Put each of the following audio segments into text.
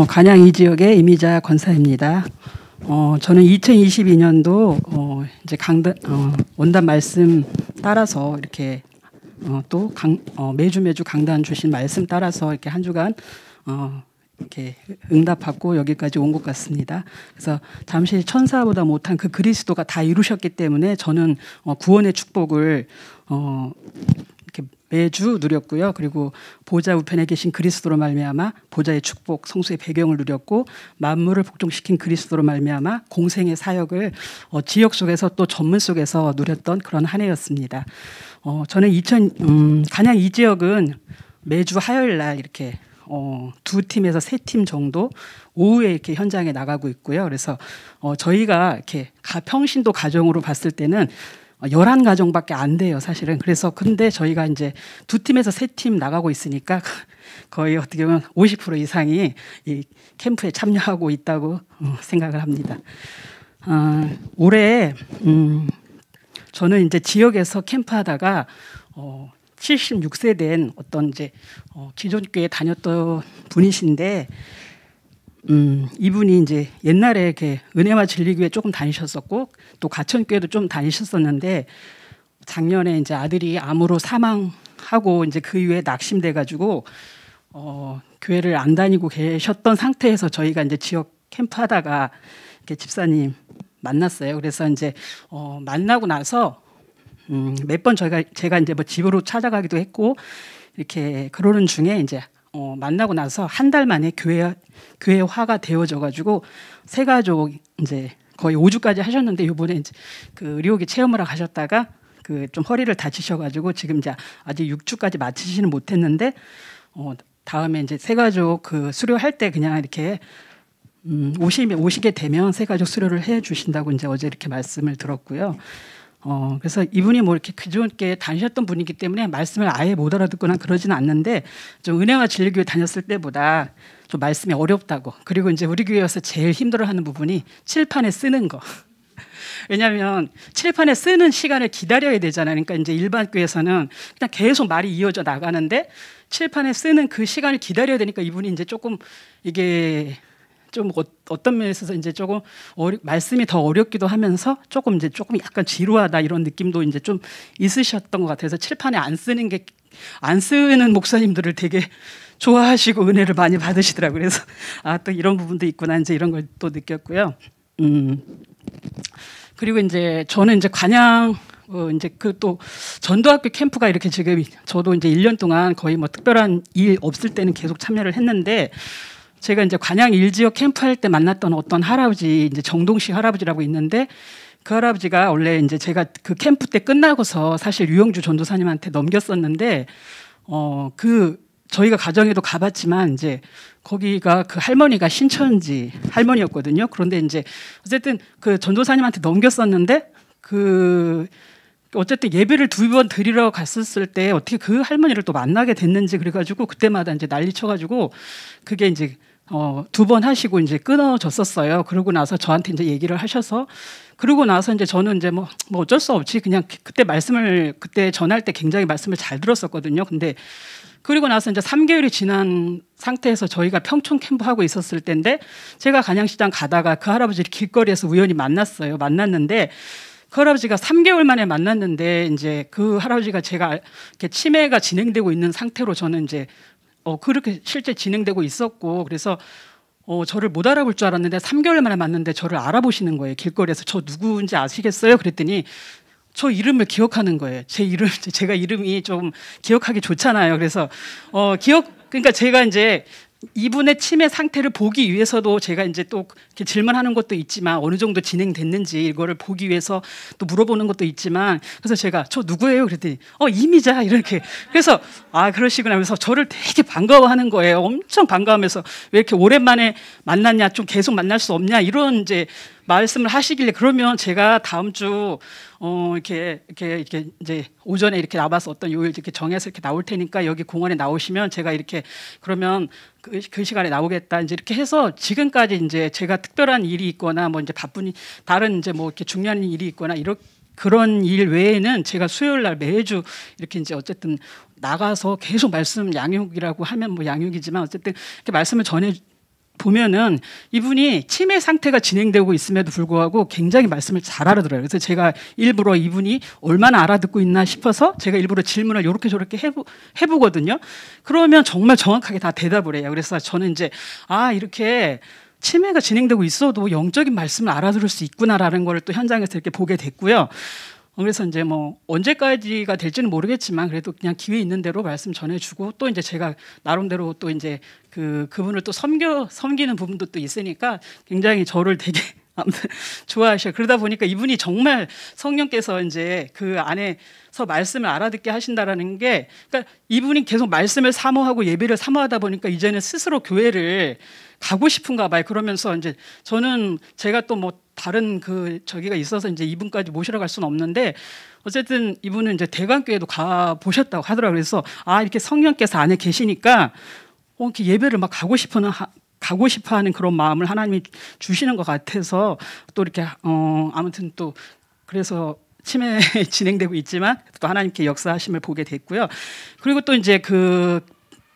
간양 이 지역의 이미자 권사입니다. 저는 2022년도 이제 원단 말씀 따라서 이렇게 매주 강단 주신 말씀 따라서 이렇게 한 주간 이렇게 응답받고 여기까지 온 것 같습니다. 그래서 잠시 천사보다 못한 그 그리스도가 다 이루셨기 때문에 저는 구원의 축복을 이렇게 매주 누렸고요. 그리고 보좌 우편에 계신 그리스도로 말미암아 보좌의 축복, 성수의 배경을 누렸고, 만물을 복종시킨 그리스도로 말미암아 공생의 사역을 지역 속에서 또 전문 속에서 누렸던 그런 한 해였습니다. 저는 간양 이 지역은 매주 화요일 날 이렇게 두 팀에서 세 팀 정도 오후에 이렇게 현장에 나가고 있고요. 그래서 저희가 이렇게 평신도 가정으로 봤을 때는 11가정밖에 안 돼요, 사실은. 그래서 근데 저희가 이제 두 팀에서 세 팀 나가고 있으니까 거의 어떻게 보면 50% 이상이 이 캠프에 참여하고 있다고 생각을 합니다. 올해 저는 이제 지역에서 캠프하다가 76세 된 어떤 이제 기존 교회에 다녔던 분이신데, 이분이 이제 옛날에 이렇게 은혜와 진리교회 조금 다니셨었고 또 가천교회도 좀 다니셨었는데, 작년에 이제 아들이 암으로 사망하고 이제 그 이후에 낙심돼 가지고 교회를 안 다니고 계셨던 상태에서 저희가 이제 지역 캠프하다가 이렇게 집사님 만났어요. 그래서 이제 만나고 나서 몇 번 제가 이제 뭐 집으로 찾아가기도 했고 이렇게 그러는 중에 이제 만나고 나서 한 달 만에 교회화가 되어져 가지고 세 가족 이제 거의 5주까지 하셨는데, 이번에 이제 그 의료기 체험하러 가셨다가 그 좀 허리를 다치셔 가지고 지금 이제 아직 6주까지 마치지는 못했는데, 다음에 이제 세 가족 그 수료할 때 그냥 이렇게 오시게 되면 세 가족 수료를 해 주신다고 이제 어제 이렇게 말씀을 들었고요. 그래서 이분이 뭐 이렇게 그저께 다니셨던 분이기 때문에 말씀을 아예 못 알아듣거나 그러지는 않는데, 좀 은혜와 진리교회 다녔을 때보다 좀 말씀이 어렵다고, 그리고 이제 우리 교회에서 제일 힘들어하는 부분이 칠판에 쓰는 거. 왜냐하면 칠판에 쓰는 시간을 기다려야 되잖아요. 그러니까 이제 일반 교회에서는 그냥 계속 말이 이어져 나가는데 칠판에 쓰는 그 시간을 기다려야 되니까 이분이 이제 조금 이게 좀 어떤 면에서 이제 조금 말씀이 더 어렵기도 하면서 조금 약간 지루하다 이런 느낌도 이제 좀 있으셨던 것 같아서, 칠판에 안 쓰는 목사님들을 되게 좋아하시고 은혜를 많이 받으시더라고요. 그래서 또 이런 부분도 있구나 이제 이런 걸 또 느꼈고요. 그리고 이제 저는 이제 간양 이제 그 또 전도학교 캠프가 이렇게 지금 저도 이제 1년 동안 거의 뭐 특별한 일 없을 때는 계속 참여를 했는데, 제가 이제 간양 1지역 캠프할 때 만났던 어떤 할아버지, 이제 정동식 할아버지라고 있는데, 그 할아버지가 원래 이제 제가 그 캠프 때 끝나고서 사실 유영주 전도사님한테 넘겼었는데, 저희가 가정에도 가봤지만 이제 거기가 그 할머니가 신천지 할머니였거든요. 그런데 이제 어쨌든 그 전도사님한테 넘겼었는데, 어쨌든 예배를 2번 드리러 갔었을 때 어떻게 그 할머니를 또 만나게 됐는지, 그래가지고 그때마다 이제 난리 쳐가지고 그게 이제 2번 하시고 이제 끊어졌었어요. 그러고 나서 저한테 이제 얘기를 하셔서, 그러고 나서 이제 저는 이제 뭐 어쩔 수 없이 그냥 그때 전할 때 굉장히 말씀을 잘 들었었거든요. 근데 그리고 나서 이제 3개월이 지난 상태에서 저희가 평촌 캠프하고 있었을 때인데, 제가 간양시장 가다가 그 할아버지를 길거리에서 우연히 만났는데, 그 할아버지가 3개월 만에 만났는데 이제 그 할아버지가 제가 이렇게 치매가 진행되고 있는 상태로 저는 이제 그렇게 실제 진행되고 있었고, 그래서 저를 못 알아볼 줄 알았는데 3개월 만에 만났는데 저를 알아보시는 거예요. 길거리에서 저 누구인지 아시겠어요? 그랬더니 저 이름을 기억하는 거예요. 제가 이름이 좀 기억하기 좋잖아요. 그래서 그러니까 제가 이제 이분의 치매 상태를 보기 위해서도 제가 이제 또 이렇게 질문하는 것도 있지만, 어느 정도 진행됐는지 이거를 보기 위해서 또 물어보는 것도 있지만, 그래서 제가 저 누구예요? 그랬더니 이미자 이렇게. 그래서 그러시구나 하면서 저를 되게 반가워하는 거예요. 엄청 반가워하면서 왜 이렇게 오랜만에 만났냐, 좀 계속 만날 수 없냐, 이런 이제 말씀을 하시길래, 그러면 제가 다음 주 이렇게 이제 오전에 이렇게 나와서 어떤 요일 이렇게 정해서 이렇게 나올 테니까 여기 공원에 나오시면 제가 이렇게 그러면 그 시간에 나오겠다 이제 이렇게 해서, 지금까지 이제 제가 특별한 일이 있거나 뭐 이제 바쁜 다른 이제 뭐 이렇게 중요한 일이 있거나 그런 일 외에는 제가 수요일 날 매주 이렇게 이제 어쨌든 나가서 계속 말씀, 양육이라고 하면 뭐 양육이지만 어쨌든 이렇게 말씀을 보면은 이분이 치매 상태가 진행되고 있음에도 불구하고 굉장히 말씀을 잘 알아들어요. 그래서 제가 일부러 이분이 얼마나 알아듣고 있나 싶어서 제가 일부러 질문을 이렇게 저렇게 해보거든요. 그러면 정말 정확하게 다 대답을 해요. 그래서 저는 이제 이렇게 치매가 진행되고 있어도 영적인 말씀을 알아들을 수 있구나라는 걸 또 현장에서 이렇게 보게 됐고요. 그래서 이제 뭐 언제까지가 될지는 모르겠지만 그래도 그냥 기회 있는 대로 말씀 전해주고 또 이제 제가 나름대로 또 이제 그분을 또 섬기는 부분도 또 있으니까 굉장히 저를 되게 아무튼 좋아하셔요. 그러다 보니까 이분이 정말 성령께서 이제 그 안에서 말씀을 알아듣게 하신다라는 게, 그러니까 이분이 계속 말씀을 사모하고 예배를 사모하다 보니까 이제는 스스로 교회를 가고 싶은가 봐요. 그러면서 이제 저는 제가 또 뭐 다른 저기가 있어서 이제 이분까지 모시러 갈 수는 없는데 어쨌든 이분은 이제 대관교회도 가 보셨다고 하더라고요. 그래서 이렇게 성령께서 안에 계시니까 이렇게 예배를 막 가고 싶어하는 그런 마음을 하나님이 주시는 것 같아서 또 이렇게 아무튼 또 그래서 치매 진행되고 있지만 또 하나님께 역사하심을 보게 됐고요. 그리고 또 이제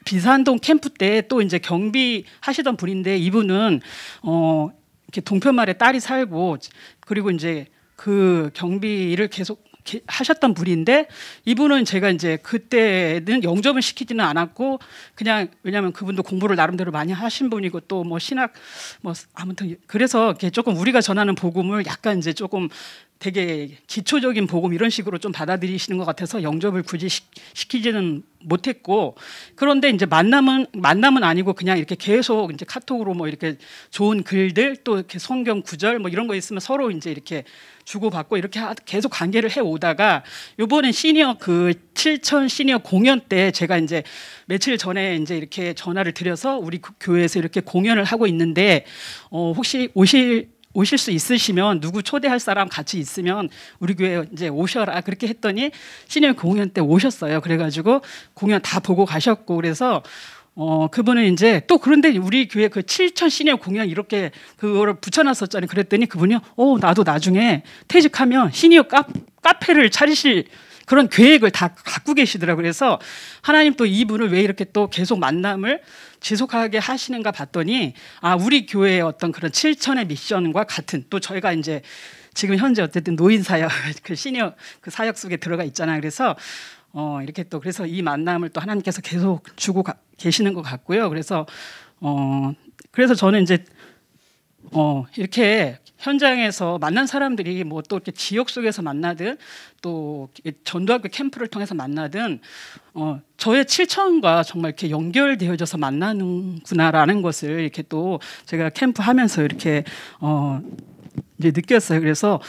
비산동 캠프 때 또 이제 경비 하시던 분인데 이분은 이렇게 동편마을에 딸이 살고 그리고 이제 그 경비를 계속 하셨던 분인데 이분은 제가 이제 그때는 영접을 시키지는 않았고 그냥 왜냐하면 그분도 공부를 나름대로 많이 하신 분이고 또 뭐 신학 뭐 아무튼 그래서 조금 우리가 전하는 복음을 약간 이제 조금 되게 기초적인 복음 이런 식으로 좀 받아들이시는 것 같아서 영접을 굳이 시키지는 못했고, 그런데 이제 만남은 아니고 그냥 이렇게 계속 이제 카톡으로 뭐 이렇게 좋은 글들 또 이렇게 성경 구절 뭐 이런 거 있으면 서로 이제 이렇게 주고받고 이렇게 계속 관계를 해 오다가 요번엔 시니어 7천 시니어 공연 때 제가 이제 며칠 전에 이제 이렇게 전화를 드려서 우리 교회에서 이렇게 공연을 하고 있는데 혹시 오실 수 있으시면 누구 초대할 사람 같이 있으면 우리 교회 이제 오셔라 그렇게 했더니 시니어 공연 때 오셨어요. 그래가지고 공연 다 보고 가셨고 그래서 그분은 이제 또 그런데 우리 교회 7천 시니어 공연 이렇게 그거를 붙여놨었잖아요. 그랬더니 그분이 나도 나중에 퇴직하면 시니어 카페를 차리실 그런 계획을 다 갖고 계시더라고요. 그래서 하나님 또 이분을 왜 이렇게 또 계속 만남을 지속하게 하시는가 봤더니 우리 교회의 어떤 그런 7천의 미션과 같은 또 저희가 이제 지금 현재 어쨌든 노인 사역 시니어 사역 속에 들어가 있잖아요. 그래서 이렇게 또 그래서 이 만남을 또 하나님께서 계속 주고 계시는 것 같고요. 그래서 저는 이제 이렇게 현장에서 만난 사람들이 뭐 또 이렇게 지역 속에서 만나든 또 전도학교 캠프를 통해서 만나든 저의 7천과 정말 이렇게 연결되어져서 만나는구나라는 것을 이렇게 또 제가 캠프 하면서 이렇게 이제 느꼈어요. 그래서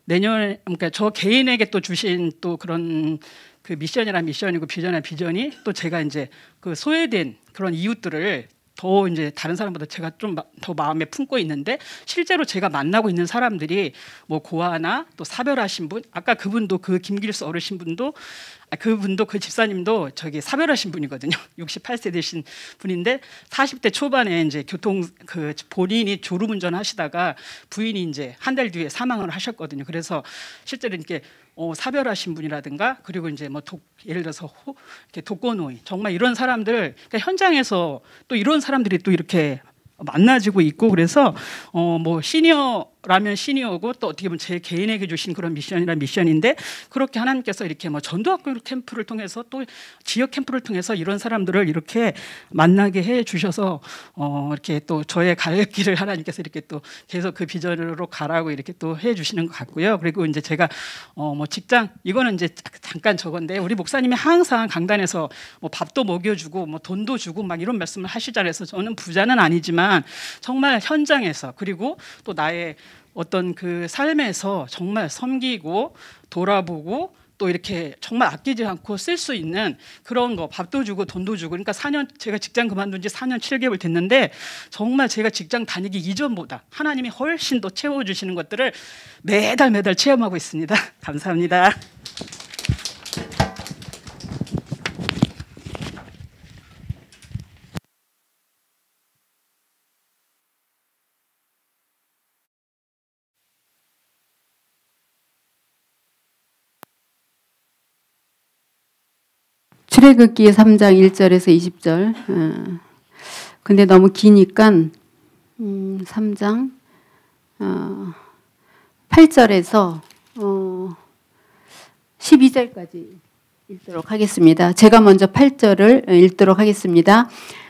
내년 그러니까 저 개인에게 또 주신 또 그런 미션이란 미션이고 비전이란 비전이 또 제가 이제 소외된 그런 이웃들을 더 이제 다른 사람보다 제가 좀 더 마음에 품고 있는데 실제로 제가 만나고 있는 사람들이 뭐 고아나 또 사별하신 분 아까 그분도 김길수 어르신 분도 그분도 그 집사님도 저기 사별하신 분이거든요. 68세 되신 분인데 40대 초반에 이제 본인이 졸음운전 하시다가 부인이 이제 한 달 뒤에 사망을 하셨거든요. 그래서 실제로 이렇게 사별하신 분이라든가 그리고 이제 뭐 예를 들어서 이렇게 독거노인 정말 이런 사람들 그러니까 현장에서 또 이런 사람들이 또 이렇게 만나지고 있고 그래서 뭐 시니어라면 시니어고 또 어떻게 보면 제 개인에게 주신 그런 미션이란 미션인데 그렇게 하나님께서 이렇게 뭐 전도학교 캠프를 통해서 또 지역 캠프를 통해서 이런 사람들을 이렇게 만나게 해 주셔서 이렇게 또 저의 갈 길을 하나님께서 이렇게 또 계속 그 비전으로 가라고 이렇게 또 해 주시는 것 같고요. 그리고 이제 제가 뭐 직장 이거는 이제 잠깐 저건데 우리 목사님이 항상 강단에서 뭐 밥도 먹여주고 뭐 돈도 주고 막 이런 말씀을 하시잖아요. 그래서 저는 부자는 아니지만 정말 현장에서 그리고 또 나의 어떤 삶에서 정말 섬기고 돌아보고 또 이렇게 정말 아끼지 않고 쓸 수 있는 그런 거 밥도 주고 돈도 주고 그러니까 제가 직장 그만둔 지 4년 7개월 됐는데 정말 제가 직장 다니기 이전보다 하나님이 훨씬 더 채워주시는 것들을 매달 체험하고 있습니다. 감사합니다. 출애굽기 3장 1절에서 20절 근데 너무 기니까 3장 8절에서 12절까지 읽도록 하겠습니다. 제가 먼저 8절을 읽도록 하겠습니다.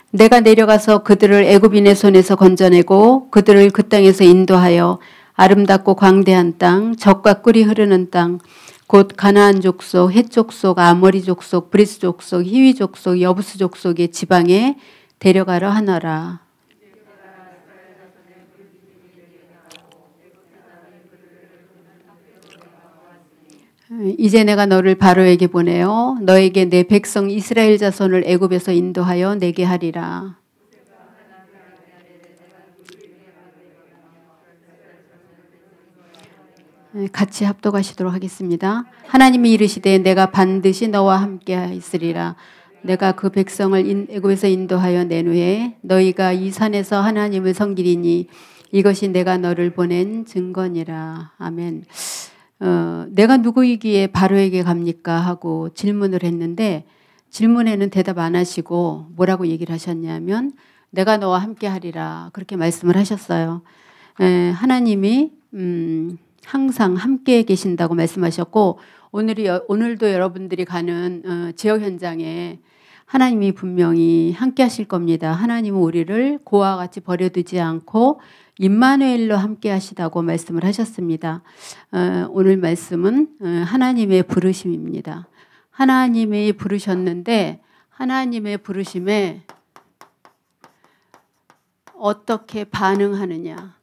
내가 내려가서 그들을 애굽인의 손에서 건져내고 그들을 그 땅에서 인도하여 아름답고 광대한 땅, 젖과 꿀이 흐르는 땅, 곧 가나안 족속, 헷 족속, 아모리 족속, 브리스 족속, 히위 족속, 여부스 족속의 지방에 데려가려 하노라. 이제 내가 너를 바로에게 보내어 너에게 내 백성 이스라엘 자손을 애굽에서 인도하여 내게 하리라. 같이 합독하시도록 하겠습니다. 하나님이 이르시되 내가 반드시 너와 함께 있으리라. 내가 그 백성을 애굽에서 인도하여 낸 후에 너희가 이 산에서 하나님을 섬기리니 이것이 내가 너를 보낸 증거니라. 아멘. 내가 누구이기에 바로에게 갑니까? 하고 질문을 했는데 질문에는 대답 안 하시고 뭐라고 얘기를 하셨냐면 내가 너와 함께 하리라 그렇게 말씀을 하셨어요. 하나님이 항상 함께 계신다고 말씀하셨고 오늘도 여러분들이 가는 지역 현장에 하나님이 분명히 함께 하실 겁니다. 하나님은 우리를 고와 같이 버려두지 않고 임마누엘로 함께 하시다고 말씀을 하셨습니다. 오늘 말씀은 하나님의 부르심입니다. 하나님이 부르셨는데 하나님의 부르심에 어떻게 반응하느냐.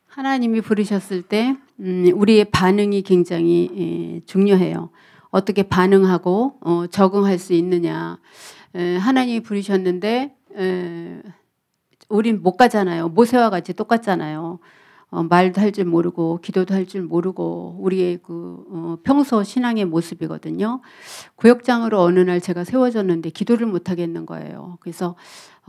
하나님이 부르셨을 때 우리의 반응이 굉장히 중요해요. 어떻게 반응하고 적응할 수 있느냐. 하나님이 부르셨는데 우린 못 가잖아요. 모세와 같이 똑같잖아요. 말도 할 줄 모르고 기도도 할 줄 모르고 우리의 평소 신앙의 모습이거든요. 구역장으로 어느 날 제가 세워졌는데 기도를 못 하겠는 거예요. 그래서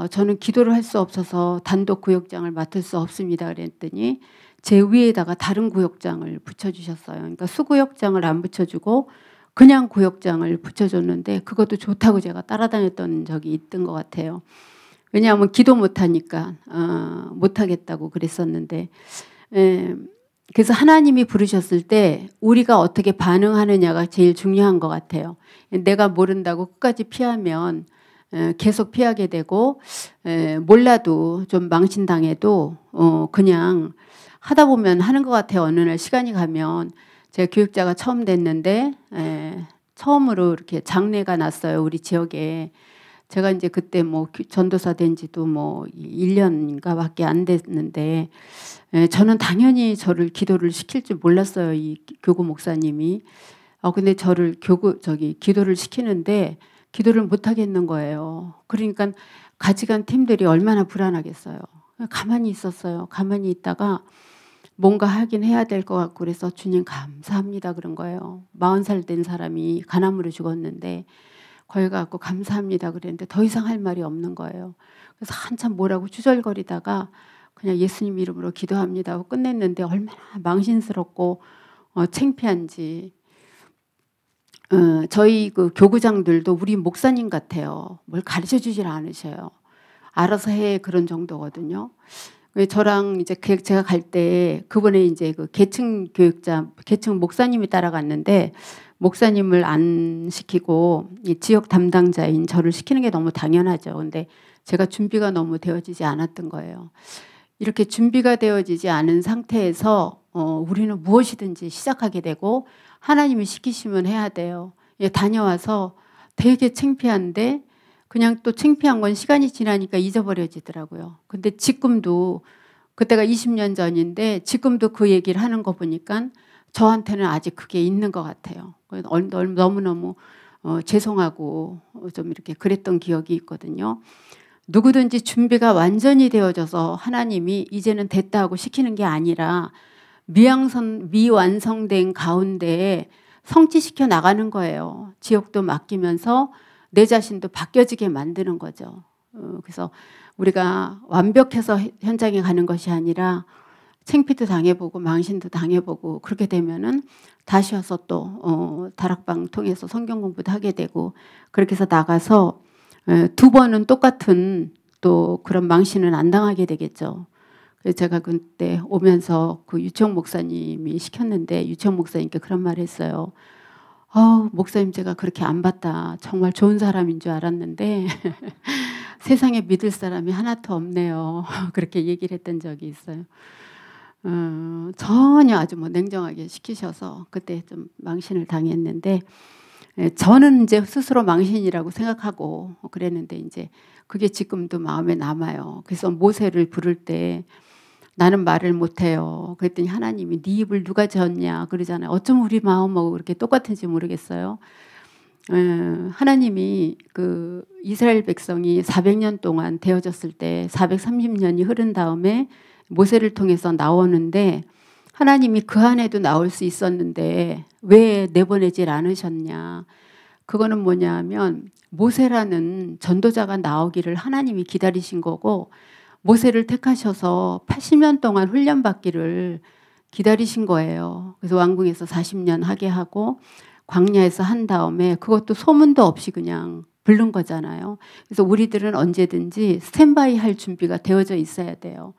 저는 기도를 할 수 없어서 단독 구역장을 맡을 수 없습니다. 그랬더니 제 위에다가 다른 구역장을 붙여주셨어요. 그러니까 수구역장을 안 붙여주고 그냥 구역장을 붙여줬는데 그것도 좋다고 제가 따라다녔던 적이 있던 것 같아요. 왜냐하면 기도 못하니까 못하겠다고 그랬었는데 그래서 하나님이 부르셨을 때 우리가 어떻게 반응하느냐가 제일 중요한 것 같아요. 내가 모른다고 끝까지 피하면 계속 피하게 되고 몰라도 좀 망신당해도 그냥 하다 보면 하는 것 같아요. 어느 날 시간이 가면 제가 교육자가 처음 됐는데 처음으로 이렇게 장례가 났어요. 우리 지역에. 제가 이제 그때 뭐 전도사 된 지도 뭐 1년가밖에 안 됐는데 저는 당연히 저를 기도를 시킬 줄 몰랐어요. 이 교구 목사님이. 근데 저를 기도를 시키는데 기도를 못 하겠는 거예요. 그러니까 같이 간 팀들이 얼마나 불안하겠어요. 가만히 있었어요. 가만히 있다가 뭔가 하긴 해야 될 것 같고 그래서 주님 감사합니다 그런 거예요. 40살 된 사람이 간암으로 죽었는데 거기 가고 감사합니다 그랬는데 더 이상 할 말이 없는 거예요. 그래서 한참 뭐라고 주절거리다가 그냥 예수님 이름으로 기도합니다 하고 끝냈는데 얼마나 망신스럽고 창피한지. 저희 그 교구장들도 우리 목사님 같아요. 뭘 가르쳐주질 않으셔요. 알아서 해 그런 정도거든요. 저랑 이제 제가 갈 때 그분의 이제 그 계층 목사님이 따라갔는데 목사님을 안 시키고 이 지역 담당자인 저를 시키는 게 너무 당연하죠. 근데 제가 준비가 너무 되어지지 않았던 거예요. 이렇게 준비가 되어지지 않은 상태에서 우리는 무엇이든지 시작하게 되고 하나님이 시키시면 해야 돼요. 다녀와서 되게 창피한데 그냥 또 창피한 건 시간이 지나니까 잊어버려지더라고요. 근데 지금도 그때가 20년 전인데 지금도 그 얘기를 하는 거 보니까 저한테는 아직 그게 있는 것 같아요. 너무너무 죄송하고 좀 이렇게 그랬던 기억이 있거든요. 누구든지 준비가 완전히 되어져서 하나님이 이제는 됐다 하고 시키는 게 아니라 미완성된 가운데 성취시켜 나가는 거예요. 지역도 맡기면서 내 자신도 바뀌어지게 만드는 거죠. 그래서 우리가 완벽해서 현장에 가는 것이 아니라 창피도 당해보고 망신도 당해보고 그렇게 되면은 다시 와서 또 다락방 통해서 성경 공부도 하게 되고 그렇게 해서 나가서 두 번은 똑같은 또 그런 망신은 안 당하게 되겠죠. 그래서 제가 그때 오면서 그 유청 목사님이 시켰는데 유청 목사님께 그런 말을 했어요. 목사님 제가 그렇게 안 봤다. 정말 좋은 사람인 줄 알았는데 세상에 믿을 사람이 하나도 없네요. 그렇게 얘기를 했던 적이 있어요. 전혀 아주 뭐 냉정하게 시키셔서 그때 좀 망신을 당했는데 저는 이제 스스로 망신이라고 생각하고 그랬는데 이제 그게 지금도 마음에 남아요. 그래서 모세를 부를 때 나는 말을 못해요. 그랬더니 하나님이 네 입을 누가 졌냐 그러잖아요. 어쩜 우리 마음하고 그렇게 똑같은지 모르겠어요. 하나님이 그 이스라엘 백성이 400년 동안 되어졌을 때 430년이 흐른 다음에 모세를 통해서 나오는데 하나님이 그 안에도 나올 수 있었는데 왜 내보내질 않으셨냐. 그거는 뭐냐 하면 모세라는 전도자가 나오기를 하나님이 기다리신 거고 모세를 택하셔서 80년 동안 훈련받기를 기다리신 거예요. 그래서 왕궁에서 40년 하게 하고 광야에서 한 다음에 그것도 소문도 없이 그냥 부른 거잖아요. 그래서 우리들은 언제든지 스탠바이 할 준비가 되어져 있어야 돼요.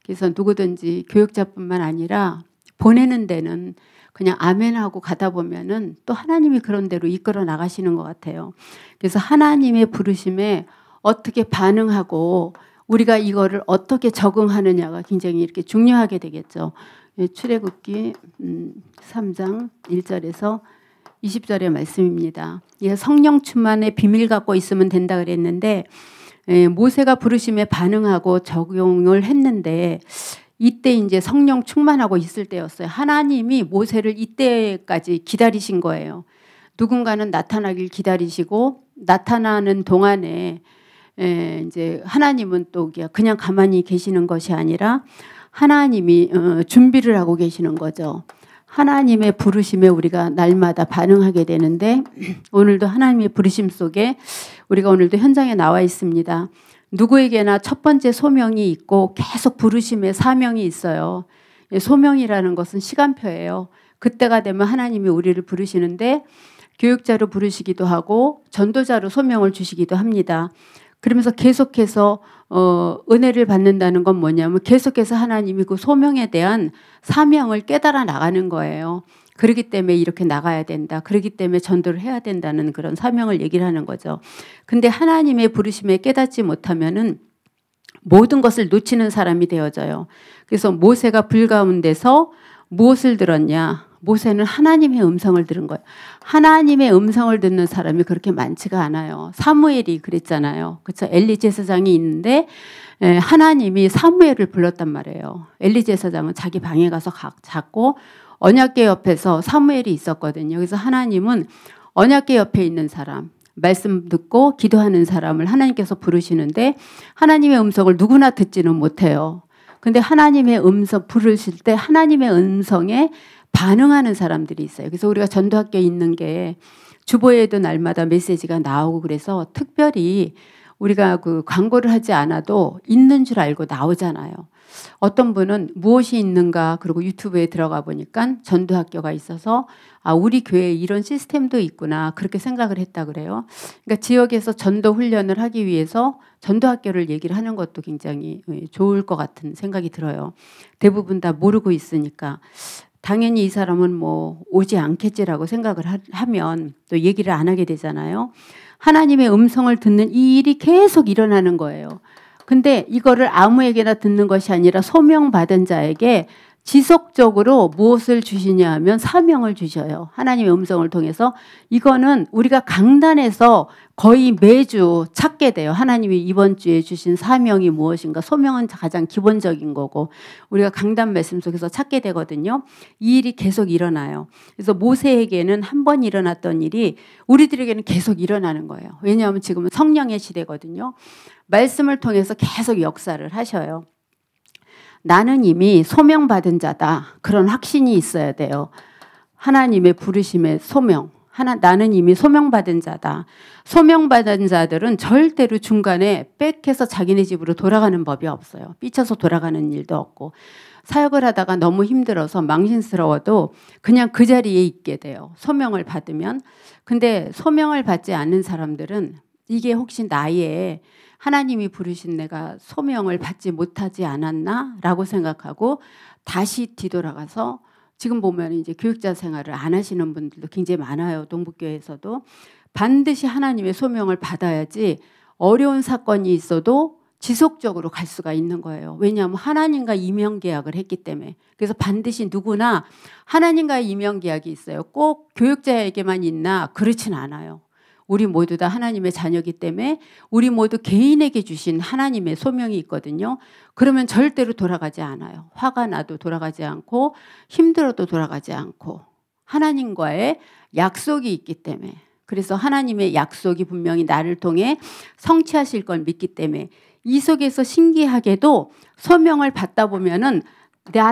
그래서 누구든지 교육자뿐만 아니라 보내는 데는 그냥 아멘하고 가다 보면은 또 하나님이 그런 대로 이끌어 나가시는 것 같아요. 그래서 하나님의 부르심에 어떻게 반응하고 우리가 이거를 어떻게 적응하느냐가 굉장히 이렇게 중요하게 되겠죠. 출애굽기 3장 1절에서 20절의 말씀입니다. 성령 충만의 비밀 갖고 있으면 된다 그랬는데 모세가 부르심에 반응하고 적용을 했는데 이때 이제 성령 충만하고 있을 때였어요. 하나님이 모세를 이때까지 기다리신 거예요. 누군가는 나타나길 기다리시고 나타나는 동안에 이제 하나님은 또 그냥 가만히 계시는 것이 아니라 하나님이 준비를 하고 계시는 거죠. 하나님의 부르심에 우리가 날마다 반응하게 되는데 오늘도 하나님의 부르심 속에 우리가 오늘도 현장에 나와 있습니다. 누구에게나 첫 번째 소명이 있고 계속 부르심의 사명이 있어요. 소명이라는 것은 시간표예요. 그때가 되면 하나님이 우리를 부르시는데 교육자로 부르시기도 하고 전도자로 소명을 주시기도 합니다. 그러면서 계속해서 은혜를 받는다는 건 뭐냐면 계속해서 하나님이 그 소명에 대한 사명을 깨달아 나가는 거예요. 그렇기 때문에 이렇게 나가야 된다. 그렇기 때문에 전도를 해야 된다는 그런 사명을 얘기를 하는 거죠. 근데 하나님의 부르심에 깨닫지 못하면은 모든 것을 놓치는 사람이 되어져요. 그래서 모세가 불 가운데서 무엇을 들었냐? 모세는 하나님의 음성을 들은 거예요. 하나님의 음성을 듣는 사람이 그렇게 많지가 않아요. 사무엘이 그랬잖아요. 그렇죠? 엘리 제사장이 있는데 하나님이 사무엘을 불렀단 말이에요. 엘리 제사장은 자기 방에 가서 잤고 언약궤 옆에서 사무엘이 있었거든요. 그래서 하나님은 언약궤 옆에 있는 사람, 말씀 듣고 기도하는 사람을 하나님께서 부르시는데 하나님의 음성을 누구나 듣지는 못해요. 근데 하나님의 음성 부르실 때 하나님의 음성에 반응하는 사람들이 있어요. 그래서 우리가 전도학교에 있는 게 주보에도 날마다 메시지가 나오고 그래서 특별히 우리가 그 광고를 하지 않아도 있는 줄 알고 나오잖아요. 어떤 분은 무엇이 있는가 그리고 유튜브에 들어가 보니까 전도학교가 있어서 우리 교회에 이런 시스템도 있구나 그렇게 생각을 했다 그래요. 그러니까 지역에서 전도 훈련을 하기 위해서 전도학교를 얘기를 하는 것도 굉장히 좋을 것 같은 생각이 들어요. 대부분 다 모르고 있으니까 당연히 이 사람은 뭐 오지 않겠지라고 생각을 하면 또 얘기를 안 하게 되잖아요. 하나님의 음성을 듣는 이 일이 계속 일어나는 거예요. 근데 이거를 아무에게나 듣는 것이 아니라 소명받은 자에게 지속적으로 무엇을 주시냐 하면 사명을 주셔요. 하나님의 음성을 통해서. 이거는 우리가 강단에서 거의 매주 찾게 돼요. 하나님이 이번 주에 주신 사명이 무엇인가. 소명은 가장 기본적인 거고 우리가 강단 말씀 속에서 찾게 되거든요. 이 일이 계속 일어나요. 그래서 모세에게는 한 번 일어났던 일이 우리들에게는 계속 일어나는 거예요. 왜냐하면 지금은 성령의 시대거든요. 말씀을 통해서 계속 역사를 하셔요. 나는 이미 소명받은 자다. 그런 확신이 있어야 돼요. 하나님의 부르심의 소명. 나는 이미 소명받은 자다. 소명받은 자들은 절대로 중간에 빽해서 자기네 집으로 돌아가는 법이 없어요. 삐쳐서 돌아가는 일도 없고 사역을 하다가 너무 힘들어서 망신스러워도 그냥 그 자리에 있게 돼요. 소명을 받으면. 근데 소명을 받지 않는 사람들은 이게 혹시 나의 하나님이 부르신 내가 소명을 받지 못하지 않았나? 라고 생각하고 다시 뒤돌아가서 지금 보면 이제 교육자 생활을 안 하시는 분들도 굉장히 많아요. 동북교회에서도. 반드시 하나님의 소명을 받아야지 어려운 사건이 있어도 지속적으로 갈 수가 있는 거예요. 왜냐하면 하나님과 이명계약을 했기 때문에. 그래서 반드시 누구나 하나님과의 이명계약이 있어요. 꼭 교육자에게만 있나? 그렇진 않아요. 우리 모두 다 하나님의 자녀이기 때문에 우리 모두 개인에게 주신 하나님의 소명이 있거든요. 그러면 절대로 돌아가지 않아요. 화가 나도 돌아가지 않고 힘들어도 돌아가지 않고 하나님과의 약속이 있기 때문에. 그래서 하나님의 약속이 분명히 나를 통해 성취하실 걸 믿기 때문에 이 속에서 신기하게도 소명을 받다 보면은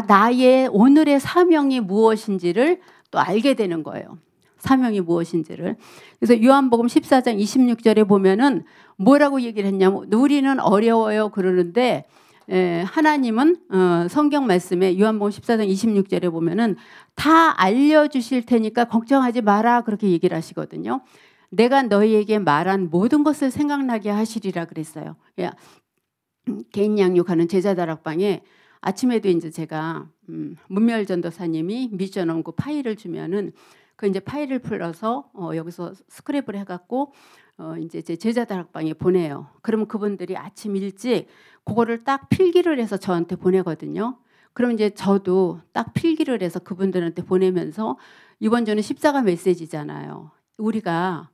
나의 오늘의 사명이 무엇인지를 또 알게 되는 거예요. 사명이 무엇인지를. 그래서 요한복음 14장 26절에 보면은 뭐라고 얘기를 했냐면 우리는 어려워요 그러는데 하나님은 성경 말씀에 요한복음 14장 26절에 보면은 다 알려주실 테니까 걱정하지 마라 그렇게 얘기를 하시거든요. 내가 너희에게 말한 모든 것을 생각나게 하시리라 그랬어요. 개인 양육하는 제자다락방에 아침에도 이제 제가 문멸 전도사님이 미션 원고 파일을 주면은 그 이제 파일을 풀어서 여기서 스크랩을 해갖고 이제 제 제자다락방에 보내요. 그러면 그분들이 아침 일찍 그거를 딱 필기를 해서 저한테 보내거든요. 그럼 이제 저도 딱 필기를 해서 그분들한테 보내면서 이번 주는 십자가 메시지잖아요. 우리가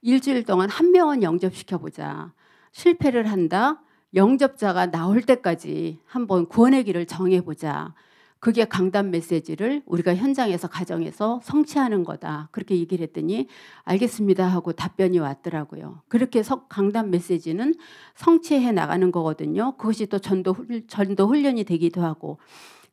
일주일 동안 한 명은 영접시켜보자. 실패를 한다. 영접자가 나올 때까지 한번 구원의 길을 정해보자. 그게 강단 메시지를 우리가 현장에서 가정에서 성취하는 거다. 그렇게 얘기를 했더니 알겠습니다 하고 답변이 왔더라고요. 그렇게 강단 메시지는 성취해 나가는 거거든요. 그것이 또 전도 훈련이 되기도 하고.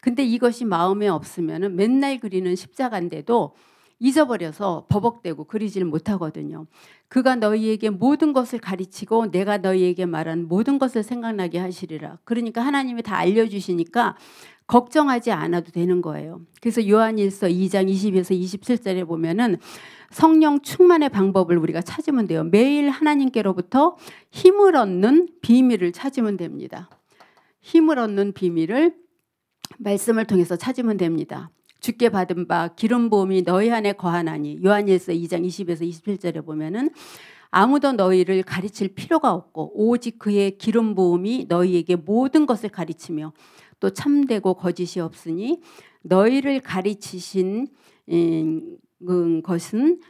근데 이것이 마음에 없으면 맨날 그리는 십자가인데도 잊어버려서 버벅대고 그리질 못하거든요. 그가 너희에게 모든 것을 가르치고 내가 너희에게 말한 모든 것을 생각나게 하시리라. 그러니까 하나님이 다 알려주시니까 걱정하지 않아도 되는 거예요. 그래서 요한일서 2장 20에서 27절에 보면은 성령 충만의 방법을 우리가 찾으면 돼요. 매일 하나님께로부터 힘을 얻는 비밀을 찾으면 됩니다. 힘을 얻는 비밀을 말씀을 통해서 찾으면 됩니다. 주께 받은 바 기름 부음이 너희 안에 거하나니 요한일서 2장 20에서 27절에 보면은 아무도 너희를 가르칠 필요가 없고 오직 그의 기름 부음이 너희에게 모든 것을 가르치며 또 참되고 거짓이 없으니 너희를 가르치신 것은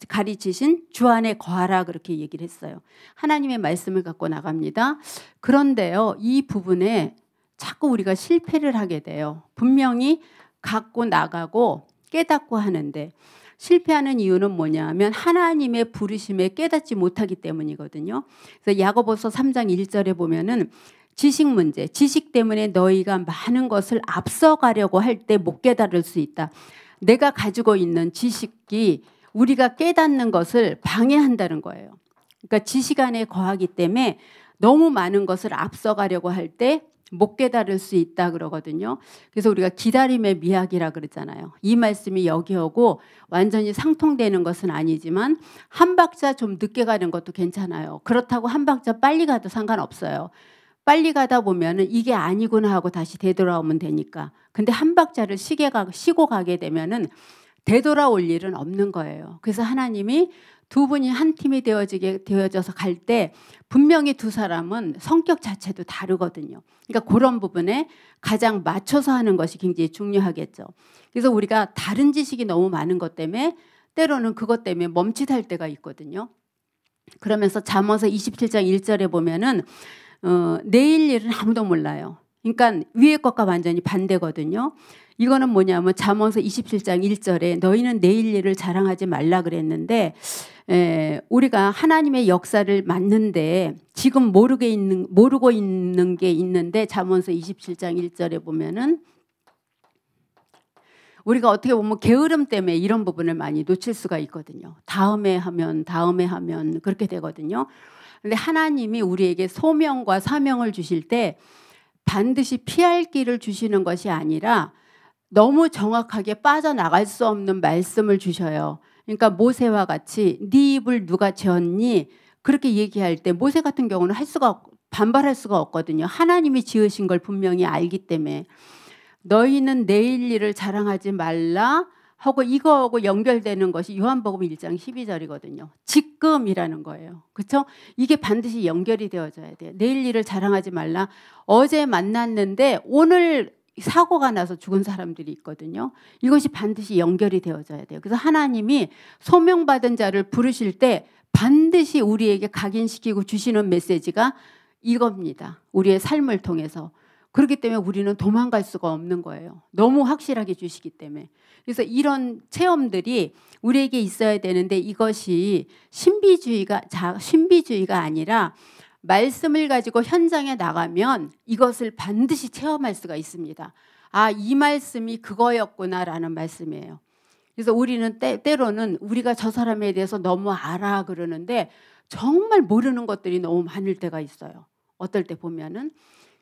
가르치신 주 안에 거하라 그렇게 얘기를 했어요. 하나님의 말씀을 갖고 나갑니다. 그런데요, 이 부분에 자꾸 우리가 실패를 하게 돼요. 분명히 갖고 나가고 깨닫고 하는데 실패하는 이유는 뭐냐면 하나님의 부르심에 깨닫지 못하기 때문이거든요. 그래서 야고보서 3장 1절에 보면은 지식 문제, 지식 때문에 너희가 많은 것을 앞서가려고 할 때 못 깨달을 수 있다. 내가 가지고 있는 지식이 우리가 깨닫는 것을 방해한다는 거예요. 그러니까 지식 안에 거하기 때문에 너무 많은 것을 앞서가려고 할 때 못 깨달을 수 있다 그러거든요. 그래서 우리가 기다림의 미학이라 그러잖아요. 이 말씀이 여기 오고 완전히 상통되는 것은 아니지만 한 박자 좀 늦게 가는 것도 괜찮아요. 그렇다고 한 박자 빨리 가도 상관없어요. 빨리 가다 보면은 이게 아니구나 하고 다시 되돌아오면 되니까. 근데 한 박자를 쉬고 가게 되면은 되돌아올 일은 없는 거예요. 그래서 하나님이 두 분이 한 팀이 되어져서 갈 때 분명히 두 사람은 성격 자체도 다르거든요. 그러니까 그런 부분에 가장 맞춰서 하는 것이 굉장히 중요하겠죠. 그래서 우리가 다른 지식이 너무 많은 것 때문에 때로는 그것 때문에 멈칫할 때가 있거든요. 그러면서 잠언서 27장 1절에 보면은 내일 일은 아무도 몰라요. 그러니까 위의 것과 완전히 반대거든요. 이거는 뭐냐면 잠언서 27장 1절에 너희는 내일 일을 자랑하지 말라 그랬는데 우리가 하나님의 역사를 맞는데 지금 모르고 있는 게 있는데 잠언서 27장 1절에 보면은 우리가 어떻게 보면 게으름 때문에 이런 부분을 많이 놓칠 수가 있거든요. 다음에 하면 그렇게 되거든요. 근데 하나님이 우리에게 소명과 사명을 주실 때 반드시 피할 길을 주시는 것이 아니라 너무 정확하게 빠져나갈 수 없는 말씀을 주셔요. 그러니까 모세와 같이 네 입을 누가 지었니? 그렇게 얘기할 때 모세 같은 경우는 반발할 수가 없거든요. 하나님이 지으신 걸 분명히 알기 때문에. 너희는 내일 일을 자랑하지 말라 하고 이거하고 연결되는 것이 요한복음 1장 12절이거든요. 지금이라는 거예요. 그렇죠? 이게 반드시 연결이 되어져야 돼요. 내일 일을 자랑하지 말라. 어제 만났는데 오늘 사고가 나서 죽은 사람들이 있거든요. 이것이 반드시 연결이 되어져야 돼요. 그래서 하나님이 소명받은 자를 부르실 때 반드시 우리에게 각인시키고 주시는 메시지가 이겁니다. 우리의 삶을 통해서. 그렇기 때문에 우리는 도망갈 수가 없는 거예요. 너무 확실하게 주시기 때문에. 그래서 이런 체험들이 우리에게 있어야 되는데 이것이 신비주의가 아니라 말씀을 가지고 현장에 나가면 이것을 반드시 체험할 수가 있습니다. 아, 이 말씀이 그거였구나라는 말씀이에요. 그래서 우리는 때로는 우리가 저 사람에 대해서 너무 알아 그러는데 정말 모르는 것들이 너무 많을 때가 있어요. 어떨 때 보면은.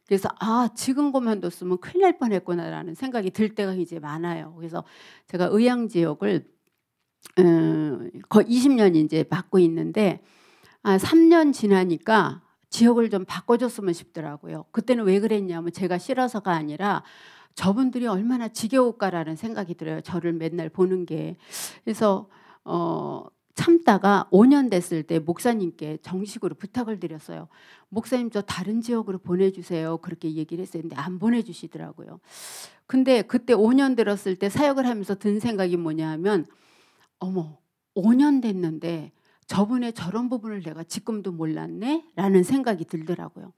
그래서 아, 지금 그만뒀으면 큰일 날 뻔했구나라는 생각이 들 때가 이제 많아요. 그래서 제가 의향지역을 거의 20년 이제 맡고 있는데 3년 지나니까 지역을 좀 바꿔줬으면 싶더라고요. 그때는 왜 그랬냐면 제가 싫어서가 아니라 저분들이 얼마나 지겨울까라는 생각이 들어요. 저를 맨날 보는 게. 그래서 참다가 5년 됐을 때 목사님께 정식으로 부탁을 드렸어요. 목사님 저 다른 지역으로 보내주세요. 그렇게 얘기를 했었는데 안 보내주시더라고요. 근데 그때 5년 들었을 때 사역을 하면서 든 생각이 뭐냐 하면 어머 5년 됐는데 저분의 저런 부분을 내가 지금도 몰랐네? 라는 생각이 들더라고요.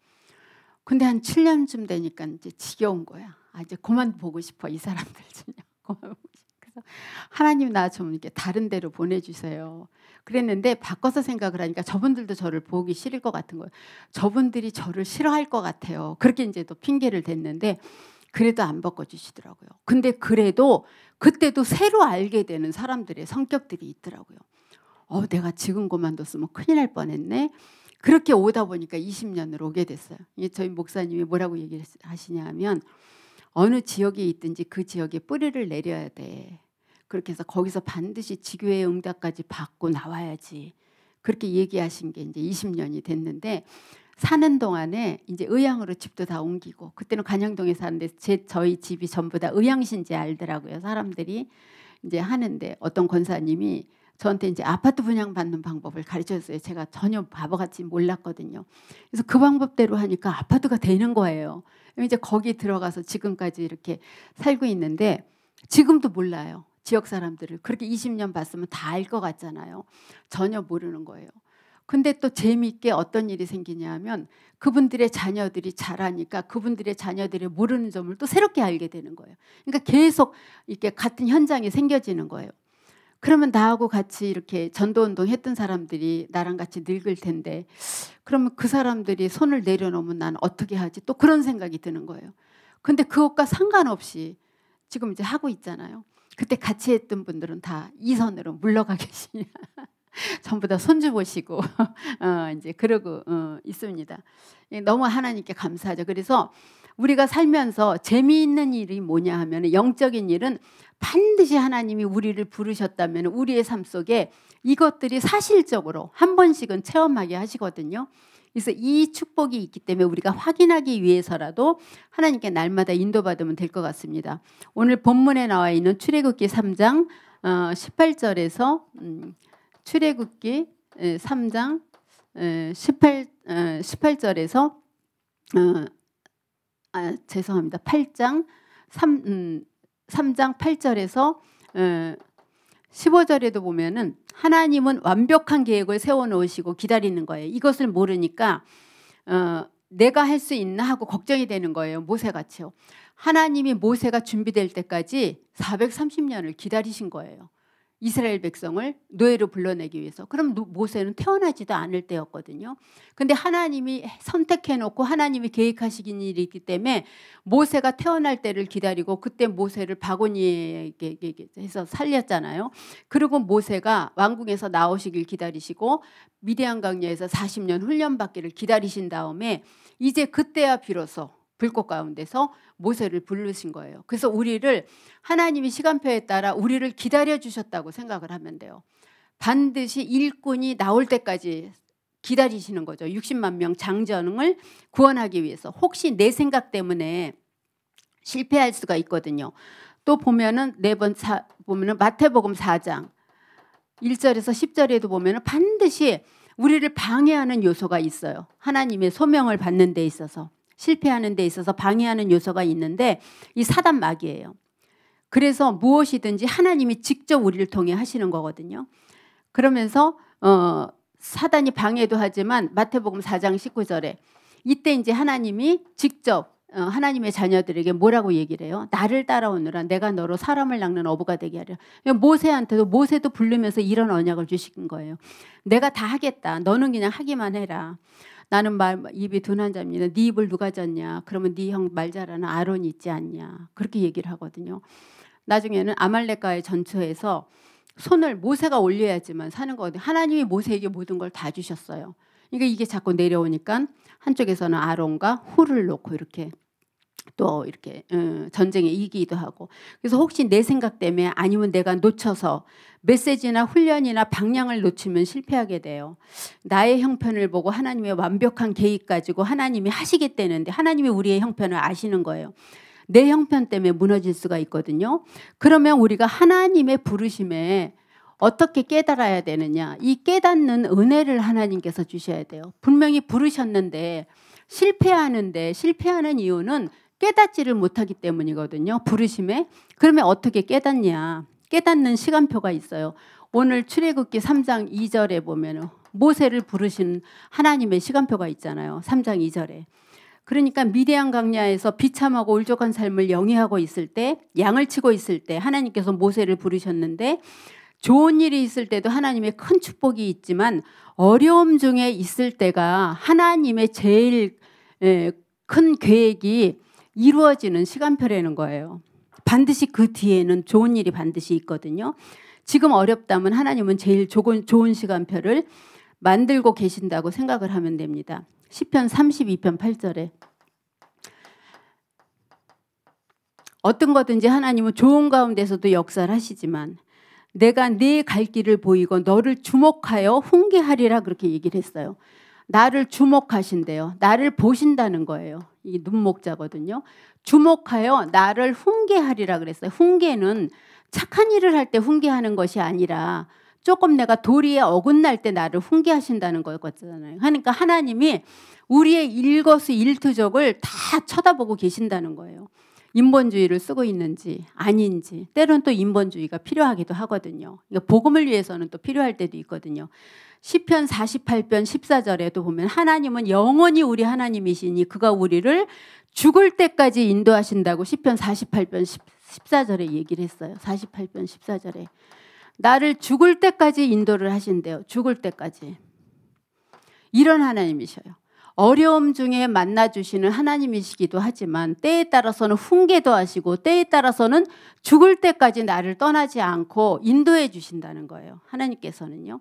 근데 한 7년쯤 되니까 이제 지겨운 거야. 아, 이제 그만 보고 싶어 이 사람들 진짜. 그래서 하나님 나 좀 이렇게 다른 데로 보내주세요. 그랬는데 바꿔서 생각을 하니까 저분들도 저를 보기 싫을 것 같은 거예요. 저분들이 저를 싫어할 것 같아요. 그렇게 이제 또 핑계를 댔는데 그래도 안 바꿔주시더라고요. 근데 그래도 그때도 새로 알게 되는 사람들의 성격들이 있더라고요. 내가 지금 그만뒀으면 큰일 날 뻔했네. 그렇게 오다 보니까 20년을 오게 됐어요. 저희 목사님이 뭐라고 얘기를 하시냐면 어느 지역에 있든지 그 지역에 뿌리를 내려야 돼. 그렇게 해서 거기서 반드시 지교의 응답까지 받고 나와야지. 그렇게 얘기하신 게 이제 20년이 됐는데 사는 동안에 이제 의향으로 집도 다 옮기고 그때는 관영동에 사는데 저희 집이 전부 다 의향신지 알더라고요. 사람들이 이제 하는데 어떤 권사님이 저한테 이제 아파트 분양받는 방법을 가르쳐줬어요. 제가 전혀 바보같이 몰랐거든요. 그래서 그 방법대로 하니까 아파트가 되는 거예요. 이제 거기 들어가서 지금까지 이렇게 살고 있는데 지금도 몰라요. 지역 사람들을 그렇게 20년 봤으면 다 알 것 같잖아요. 전혀 모르는 거예요. 근데 또 재미있게 어떤 일이 생기냐 하면 그분들의 자녀들이 자라니까 그분들의 자녀들이 모르는 점을 또 새롭게 알게 되는 거예요. 그러니까 계속 이렇게 같은 현장이 생겨지는 거예요. 그러면 나하고 같이 이렇게 전도운동 했던 사람들이 나랑 같이 늙을 텐데 그러면 그 사람들이 손을 내려놓으면 난 어떻게 하지? 또 그런 생각이 드는 거예요. 근데 그것과 상관없이 지금 이제 하고 있잖아요. 그때 같이 했던 분들은 다 이 선으로 물러가 계시냐. 전부 다 손주 보시고 이제 그러고 있습니다. 너무 하나님께 감사하죠. 그래서 우리가 살면서 재미있는 일이 뭐냐 하면 영적인 일은 반드시 하나님이 우리를 부르셨다면 우리의 삶 속에 이것들이 사실적으로 한 번씩은 체험하게 하시거든요. 그래서 이 축복이 있기 때문에 우리가 확인하기 위해서라도 하나님께 날마다 인도받으면 될 것 같습니다. 오늘 본문에 나와 있는 출애굽기 3장 18절에서 출애굽기 3장 18절에서 죄송합니다. 8장 3장 8절에서 15절에도 보면은 하나님은 완벽한 계획을 세워놓으시고 기다리는 거예요. 이것을 모르니까 내가 할 수 있나 하고 걱정이 되는 거예요. 모세같이요. 하나님이 모세가 준비될 때까지 430년을 기다리신 거예요. 이스라엘 백성을 노예로 불러내기 위해서. 그럼 모세는 태어나지도 않을 때였거든요. 근데 하나님이 선택해놓고 하나님이 계획하시긴 일이 있기 때문에 모세가 태어날 때를 기다리고 그때 모세를 바구니에 해서 살렸잖아요. 그리고 모세가 왕궁에서 나오시길 기다리시고 미디안 광야에서 40년 훈련받기를 기다리신 다음에 이제 그때야 비로소 불꽃 가운데서 모세를 부르신 거예요. 그래서 우리를 하나님이 시간표에 따라 우리를 기다려 주셨다고 생각을 하면 돼요. 반드시 일꾼이 나올 때까지 기다리시는 거죠. 60만 명 장정을 구원하기 위해서. 혹시 내 생각 때문에 실패할 수가 있거든요. 또 보면은 보면은 마태복음 4장 1절에서 10절에도 보면은 반드시 우리를 방해하는 요소가 있어요. 하나님의 소명을 받는 데 있어서, 실패하는 데 있어서 방해하는 요소가 있는데 이 사단 마귀예요. 그래서 무엇이든지 하나님이 직접 우리를 통해 하시는 거거든요. 그러면서 사단이 방해도 하지만 마태복음 4장 19절에 이때 이제 하나님이 직접 하나님의 자녀들에게 뭐라고 얘기를 해요? 나를 따라오느라 내가 너로 사람을 낚는 어부가 되게 하리라. 모세도 부르면서 이런 언약을 주신 거예요. 내가 다 하겠다. 너는 그냥 하기만 해라. 나는 입이 둔한 자입니다. 네 입을 누가 졌냐? 그러면 네 형 말 잘하는 아론이 있지 않냐? 그렇게 얘기를 하거든요. 나중에는 아말렉과의 전투에서 손을 모세가 올려야지만 사는 거거든요. 하나님이 모세에게 모든 걸 다 주셨어요. 그러니까 이게 자꾸 내려오니까 한쪽에서는 아론과 훌을 놓고 이렇게 또 이렇게 전쟁에 이기기도 하고. 그래서 혹시 내 생각 때문에 아니면 내가 놓쳐서 메시지나 훈련이나 방향을 놓치면 실패하게 돼요. 나의 형편을 보고 하나님의 완벽한 계획 가지고 하나님이 하시겠다는데 하나님이 우리의 형편을 아시는 거예요. 내 형편 때문에 무너질 수가 있거든요. 그러면 우리가 하나님의 부르심에 어떻게 깨달아야 되느냐. 이 깨닫는 은혜를 하나님께서 주셔야 돼요. 분명히 부르셨는데 실패하는 이유는 깨닫지를 못하기 때문이거든요. 부르심에. 그러면 어떻게 깨닫냐. 깨닫는 시간표가 있어요. 오늘 출애굽기 3장 2절에 보면 모세를 부르신 하나님의 시간표가 있잖아요. 3장 2절에. 그러니까 미디안 광야에서 비참하고 울적한 삶을 영위하고 있을 때, 양을 치고 있을 때 하나님께서 모세를 부르셨는데 좋은 일이 있을 때도 하나님의 큰 축복이 있지만 어려움 중에 있을 때가 하나님의 제일 큰 계획이 이루어지는 시간표라는 거예요. 반드시 그 뒤에는 좋은 일이 반드시 있거든요. 지금 어렵다면 하나님은 제일 좋은 시간표를 만들고 계신다고 생각을 하면 됩니다. 시편 32편 8절에 어떤 거든지 하나님은 좋은 가운데서도 역사를 하시지만 내가 네 갈 길을 보이고 너를 주목하여 훈계하리라 그렇게 얘기를 했어요. 나를 주목하신대요. 나를 보신다는 거예요. 이게 눈목자거든요. 주목하여 나를 훈계하리라 그랬어요. 훈계는 착한 일을 할 때 훈계하는 것이 아니라 조금 내가 도리에 어긋날 때 나를 훈계하신다는 거였잖아요. 그러니까 하나님이 우리의 일거수일투족을 다 쳐다보고 계신다는 거예요. 인본주의를 쓰고 있는지 아닌지, 때로는 또 인본주의가 필요하기도 하거든요. 그러니까 복음을 위해서는 또 필요할 때도 있거든요. 시편 48편 14절에도 보면 하나님은 영원히 우리 하나님이시니 그가 우리를 죽을 때까지 인도하신다고 시편 48편 14절에 얘기를 했어요. 48편 14절에. 나를 죽을 때까지 인도를 하신대요. 죽을 때까지. 이런 하나님이셔요. 어려움 중에 만나주시는 하나님이시기도 하지만 때에 따라서는 훈계도 하시고 때에 따라서는 죽을 때까지 나를 떠나지 않고 인도해 주신다는 거예요. 하나님께서는요.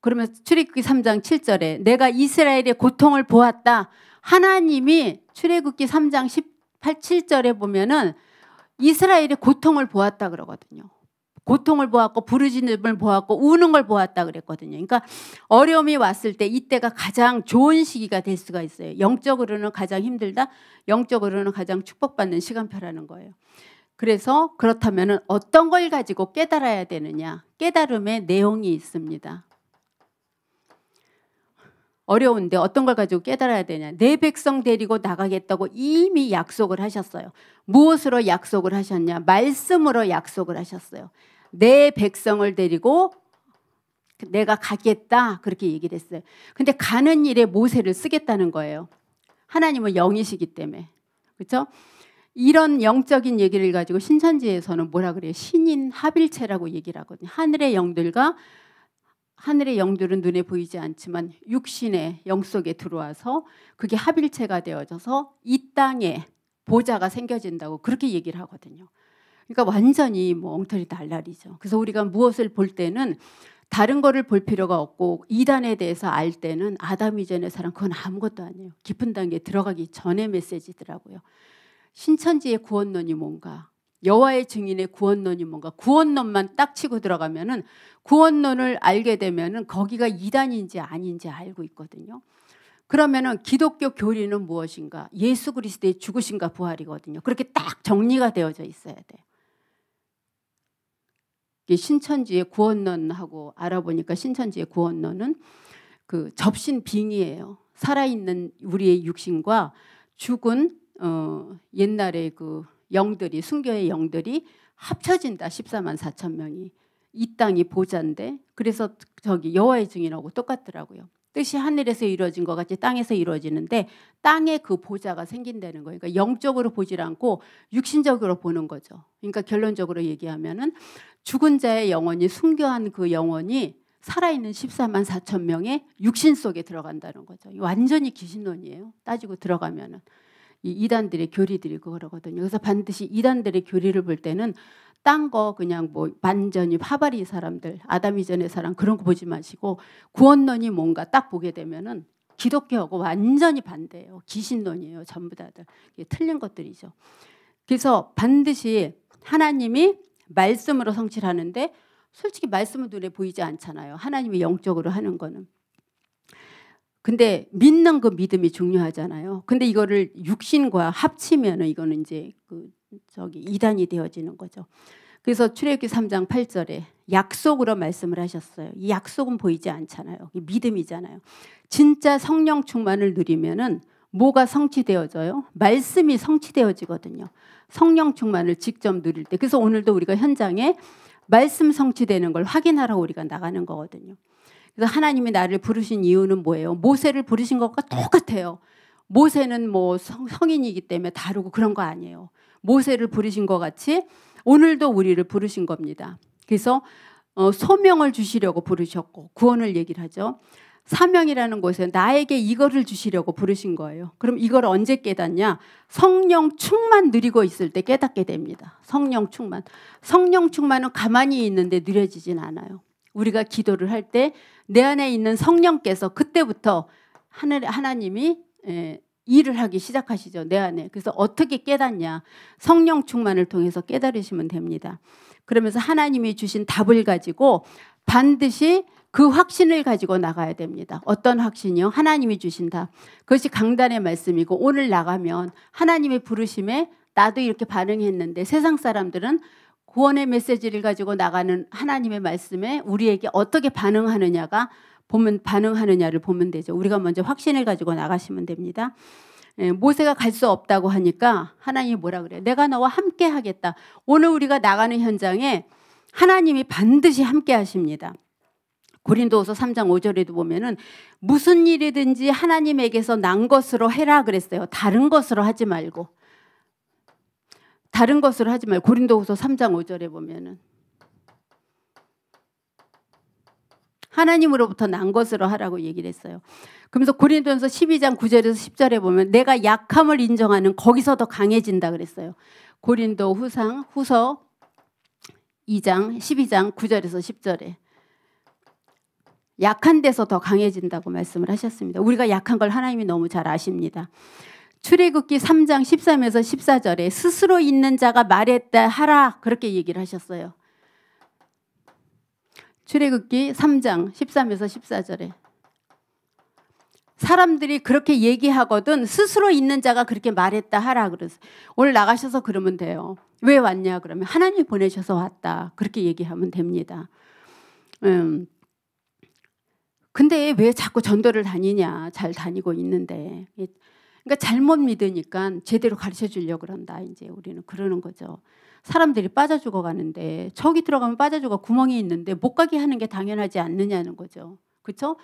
그러면 출애굽기 3장 7절에 내가 이스라엘의 고통을 보았다. 하나님이 출애굽기 3장 7절에 보면은 이스라엘의 고통을 보았다 그러거든요. 고통을 보았고 부르짖음을 보았고 우는 걸 보았다 그랬거든요. 그러니까 어려움이 왔을 때 이때가 가장 좋은 시기가 될 수가 있어요. 영적으로는 가장 힘들다. 영적으로는 가장 축복받는 시간표라는 거예요. 그래서 그렇다면 어떤 걸 가지고 깨달아야 되느냐. 깨달음의 내용이 있습니다. 어려운데 어떤 걸 가지고 깨달아야 되냐. 내 백성 데리고 나가겠다고 이미 약속을 하셨어요. 무엇으로 약속을 하셨냐. 말씀으로 약속을 하셨어요. 내 백성을 데리고 내가 가겠다 그렇게 얘기를 했어요. 근데 가는 일에 모세를 쓰겠다는 거예요. 하나님은 영이시기 때문에. 그렇죠? 이런 영적인 얘기를 가지고 신천지에서는 뭐라 그래요? 신인 합일체라고 얘기를 하거든요. 하늘의 영들은 눈에 보이지 않지만 육신의 영 속에 들어와서 그게 합일체가 되어져서 이 땅에 보좌가 생겨진다고 그렇게 얘기를 하거든요. 그러니까 완전히 뭐 엉터리 날라리죠. 그래서 우리가 무엇을 볼 때는 다른 거를 볼 필요가 없고 이단에 대해서 알 때는 아담 이전의 사랑 그건 아무것도 아니에요. 깊은 단계에 들어가기 전의 메시지더라고요. 신천지의 구원론이 뭔가, 여호와의 증인의 구원론이 뭔가, 구원론만 딱 치고 들어가면은 구원론을 알게 되면은 거기가 이단인지 아닌지 알고 있거든요. 그러면은 기독교 교리는 무엇인가? 예수 그리스도의 죽으심과 부활이거든요. 그렇게 딱 정리가 되어져 있어야 돼요. 신천지의 구원론하고 알아보니까 신천지의 구원론은 그 접신 빙의예요. 살아있는 우리의 육신과 죽은 옛날에 그 영들이, 순교의 영들이 합쳐진다. 14만 4천 명이. 이 땅이 보좌인데, 그래서 저기 여호와의 증인하고 똑같더라고요. 뜻이 하늘에서 이루어진 것 같이 땅에서 이루어지는데 땅에 그 보좌가 생긴다는 거예요. 그러니까 영적으로 보질 않고 육신적으로 보는 거죠. 그러니까 결론적으로 얘기하면은 죽은 자의 영혼이, 순교한 그 영혼이 살아있는 14만 4천 명의 육신 속에 들어간다는 거죠. 완전히 귀신론이에요. 따지고 들어가면은. 이 이단들의 교리들이 그러거든요. 그래서 반드시 이단들의 교리를 볼 때는 딴 거 그냥 뭐 완전히 화바리 사람들, 아담 이전의 사람 그런 거 보지 마시고 구원론이 뭔가 딱 보게 되면은 기독교하고 완전히 반대예요. 귀신론이에요. 전부 다들. 이게 틀린 것들이죠. 그래서 반드시 하나님이 말씀으로 성취를 하는데 솔직히 말씀은 눈에 보이지 않잖아요. 하나님이 영적으로 하는 거는. 근데 믿는 그 믿음이 중요하잖아요. 근데 이거를 육신과 합치면은 이거는 이제 이단이 되어지는 거죠. 그래서 출애굽기 3장 8절에 약속으로 말씀을 하셨어요. 이 약속은 보이지 않잖아요. 이 믿음이잖아요. 진짜 성령 충만을 누리면은 뭐가 성취되어져요? 말씀이 성취되어지거든요. 성령 충만을 직접 누릴 때. 그래서 오늘도 우리가 현장에 말씀 성취되는 걸 확인하라고 우리가 나가는 거거든요. 그래서 하나님이 나를 부르신 이유는 뭐예요? 모세를 부르신 것과 똑같아요. 모세는 뭐 성인이기 때문에 다르고 그런 거 아니에요. 모세를 부르신 것 같이 오늘도 우리를 부르신 겁니다. 그래서 소명을 주시려고 부르셨고 구원을 얘기를 하죠. 사명이라는 곳에 나에게 이거를 주시려고 부르신 거예요. 그럼 이걸 언제 깨닫냐? 성령 충만 누리고 있을 때 깨닫게 됩니다. 성령 충만. 성령 충만은 가만히 있는데 누려지진 않아요. 우리가 기도를 할 때 내 안에 있는 성령께서 그때부터 하나님이 일을 하기 시작하시죠. 내 안에. 그래서 어떻게 깨닫냐. 성령 충만을 통해서 깨달으시면 됩니다. 그러면서 하나님이 주신 답을 가지고 반드시 그 확신을 가지고 나가야 됩니다. 어떤 확신이요? 하나님이 주신 답. 그것이 강단의 말씀이고 오늘 나가면 하나님의 부르심에 나도 이렇게 반응했는데 세상 사람들은 구원의 메시지를 가지고 나가는 하나님의 말씀에 우리에게 어떻게 반응하느냐를 보면 되죠. 우리가 먼저 확신을 가지고 나가시면 됩니다. 모세가 갈 수 없다고 하니까 하나님이 뭐라 그래요? 내가 너와 함께 하겠다. 오늘 우리가 나가는 현장에 하나님이 반드시 함께 하십니다. 고린도후서 3장 5절에도 보면은 무슨 일이든지 하나님에게서 난 것으로 해라 그랬어요. 다른 것으로 하지 말고. 다른 것으로 하지 말고. 고린도후서 3장 5절에 보면은 하나님으로부터 난 것으로 하라고 얘기를 했어요. 그러면서 고린도전서 12장 9절에서 10절에 보면 내가 약함을 인정하는 거기서 더 강해진다 그랬어요. 고린도 후서 2장 12장 9절에서 10절에 약한 데서 더 강해진다고 말씀을 하셨습니다. 우리가 약한 걸 하나님이 너무 잘 아십니다. 출애굽기 3장 13에서 14절에 스스로 있는 자가 말했다 하라 그렇게 얘기를 하셨어요. 출애굽기 3장 13에서 14절에 사람들이 그렇게 얘기하거든 스스로 있는 자가 그렇게 말했다 하라 그랬어요. 오늘 나가셔서 그러면 돼요. 왜 왔냐 그러면 하나님이 보내셔서 왔다 그렇게 얘기하면 됩니다. 근데 왜 자꾸 전도를 다니냐. 잘 다니고 있는데. 그러니까 잘못 믿으니까 제대로 가르쳐 주려고 그런다. 이제 우리는 그러는 거죠. 사람들이 빠져 죽어가는데 저기 들어가면 빠져 죽어 구멍이 있는데 못 가게 하는 게 당연하지 않느냐는 거죠. 그렇죠?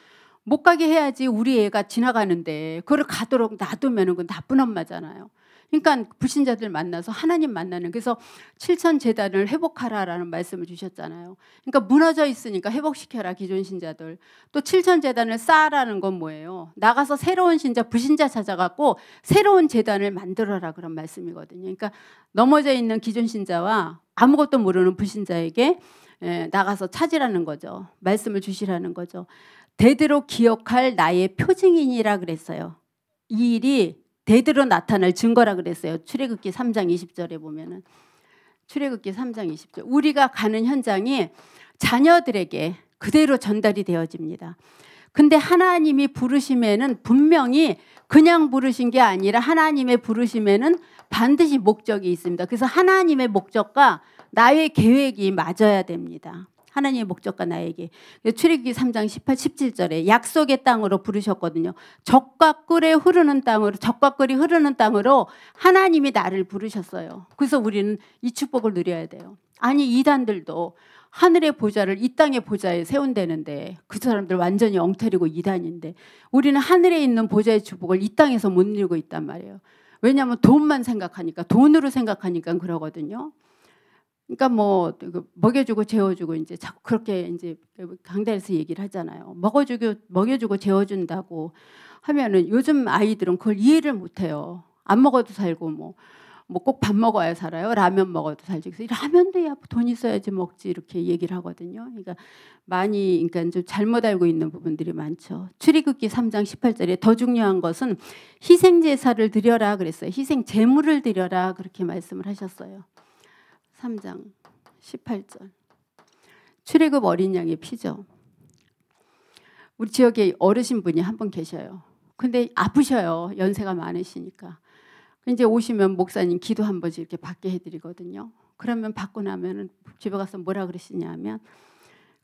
못 가게 해야지 우리 애가 지나가는데 그걸 가도록 놔두면 그건 나쁜 엄마잖아요. 그러니까 불신자들 만나서 하나님 만나는 그래서 7천 제단을 회복하라라는 말씀을 주셨잖아요. 그러니까 무너져 있으니까 회복시켜라 기존 신자들. 또 7천 제단을 쌓으라는 건 뭐예요? 나가서 새로운 신자 불신자 찾아갖고 새로운 제단을 만들어라 그런 말씀이거든요. 그러니까 넘어져 있는 기존 신자와 아무것도 모르는 불신자에게 나가서 찾으라는 거죠. 말씀을 주시라는 거죠. 대대로 기억할 나의 표징이니라 그랬어요. 이 일이 대대로 나타날 증거라 그랬어요. 출애굽기 3장 20절에 보면은 출애굽기 3장 20절 우리가 가는 현장이 자녀들에게 그대로 전달이 되어집니다. 근데 하나님이 부르심에는 분명히 그냥 부르신 게 아니라 하나님의 부르심에는 반드시 목적이 있습니다. 그래서 하나님의 목적과 나의 계획이 맞아야 됩니다. 하나님의 목적과 나의 계획. 출애굽기 3장 18, 17절에 약속의 땅으로 부르셨거든요. 적과 꿀이 흐르는 땅으로 하나님이 나를 부르셨어요. 그래서 우리는 이 축복을 누려야 돼요. 아니 이단들도 하늘의 보좌를 이 땅의 보좌에 세운다는데 그 사람들 완전히 엉터리고 이단인데 우리는 하늘에 있는 보좌의 축복을 이 땅에서 못 누리고 있단 말이에요. 왜냐하면 돈만 생각하니까 돈으로 생각하니까 그러거든요. 그러니까 뭐 먹여주고 재워주고 이제 자꾸 그렇게 이제 강단에서 얘기를 하잖아요. 먹여주고 재워준다고 하면은 요즘 아이들은 그걸 이해를 못해요. 안 먹어도 살고 뭐 꼭 밥 먹어야 살아요. 라면 먹어도 살지. 그래서 라면도 야 돈 있어야지 먹지 이렇게 얘기를 하거든요. 그러니까 많이 그러니까 좀 잘못 알고 있는 부분들이 많죠. 출애굽기 3장 18절에 더 중요한 것은 희생 제사를 드려라 그랬어요. 희생 제물을 드려라 그렇게 말씀을 하셨어요. 3장 18절. 출애굽 어린 양의 피죠. 우리 지역에 어르신 분이 한 분 계셔요. 근데 아프셔요. 연세가 많으시니까. 이제 오시면 목사님 기도 한 번씩 이렇게 받게 해드리거든요. 그러면 받고 나면은 집에 가서 뭐라 그러시냐면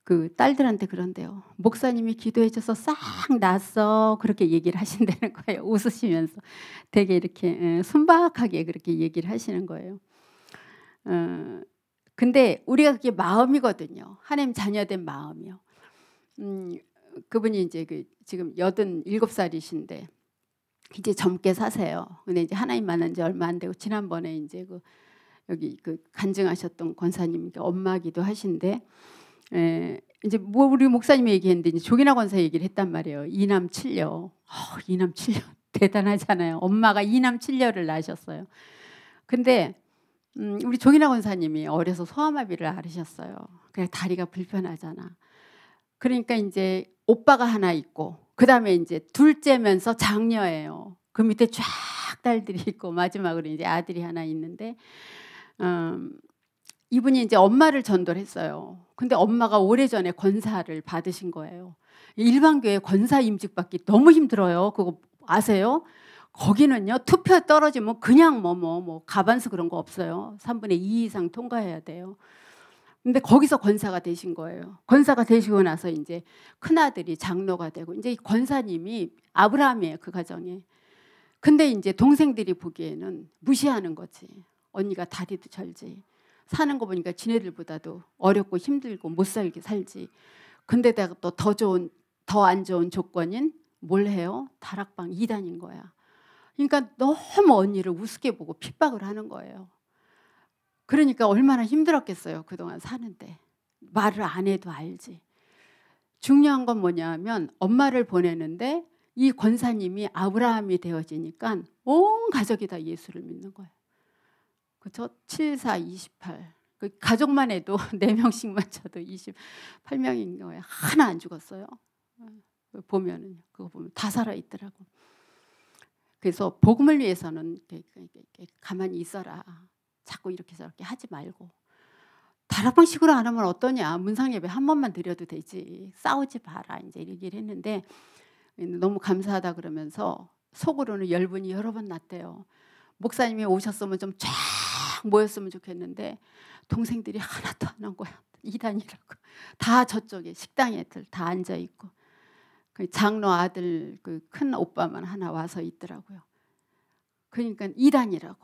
그 딸들한테 그런데요. 목사님이 기도해 줘서 싹 났어. 그렇게 얘기를 하신다는 거예요. 웃으시면서 되게 이렇게 순박하게 그렇게 얘기를 하시는 거예요. 근데 우리가 그게 마음이거든요. 하나님 자녀된 마음이요. 그분이 이제 지금 87살이신데 이제 젊게 사세요. 근데 이제 하나님 만난 지 얼마 안 되고 지난번에 이제 여기 간증하셨던 권사님 엄마기도 하신데 이제 뭐 우리 목사님이 얘기했는데 이제 조기나 권사 얘기를 했단 말이에요. 이남 7녀. 이남 7녀 대단하잖아요. 엄마가 이남 7녀를 낳으셨어요. 근데 우리 조기나 권사님이 어려서 소아마비를 앓으셨어요. 그냥 다리가 불편하잖아. 그러니까 이제 오빠가 하나 있고 그다음에 이제 둘째면서 장녀예요. 그 밑에 쫙 딸들이 있고 마지막으로 이제 아들이 하나 있는데 이분이 이제 엄마를 전도를 했어요. 근데 엄마가 오래전에 권사를 받으신 거예요. 일반 교회 권사 임직 받기 너무 힘들어요. 그거 아세요? 거기는요 투표 떨어지면 그냥 뭐 가반수 그런 거 없어요. 3분의 2 이상 통과해야 돼요. 근데 거기서 권사가 되신 거예요. 권사가 되시고 나서 이제 큰아들이 장로가 되고 이제 이 권사님이 아브라함이에요. 그 가정에. 근데 이제 동생들이 보기에는 무시하는 거지. 언니가 다리도 절지. 사는 거 보니까 지네들보다도 어렵고 힘들고 못 살게 살지. 근데다가 또 더 안 좋은 조건인 뭘 해요? 다락방 2단인 거야. 그러니까 너무 언니를 우습게 보고 핍박을 하는 거예요. 그러니까 얼마나 힘들었겠어요. 그동안 사는데. 말을 안 해도 알지. 중요한 건 뭐냐면 엄마를 보내는데 이 권사님이 아브라함이 되어지니까 온 가족이 다 예수를 믿는 거예요. 그렇죠? 7, 4, 28. 그 가족만 해도 4명씩만 쳐도 28명인 거예요. 하나 안 죽었어요. 보면은 그거 보면 다 살아 있더라고. 그래서 복음을 위해서는 가만히 있어라. 자꾸 이렇게 저렇게 하지 말고 다락방식으로 안 하면 어떠냐. 문상예배 한 번만 드려도 되지. 싸우지 마라. 이제 얘기를 했는데 너무 감사하다 그러면서 속으로는 열분이 여러 번 났대요. 목사님이 오셨으면 좀 쫙 모였으면 좋겠는데 동생들이 하나도 안 온 거야. 2단이라고. 다 저쪽에 식당 애들 다 앉아있고 그 장로 아들 그 큰 오빠만 하나 와서 있더라고요. 그러니까 2단이라고.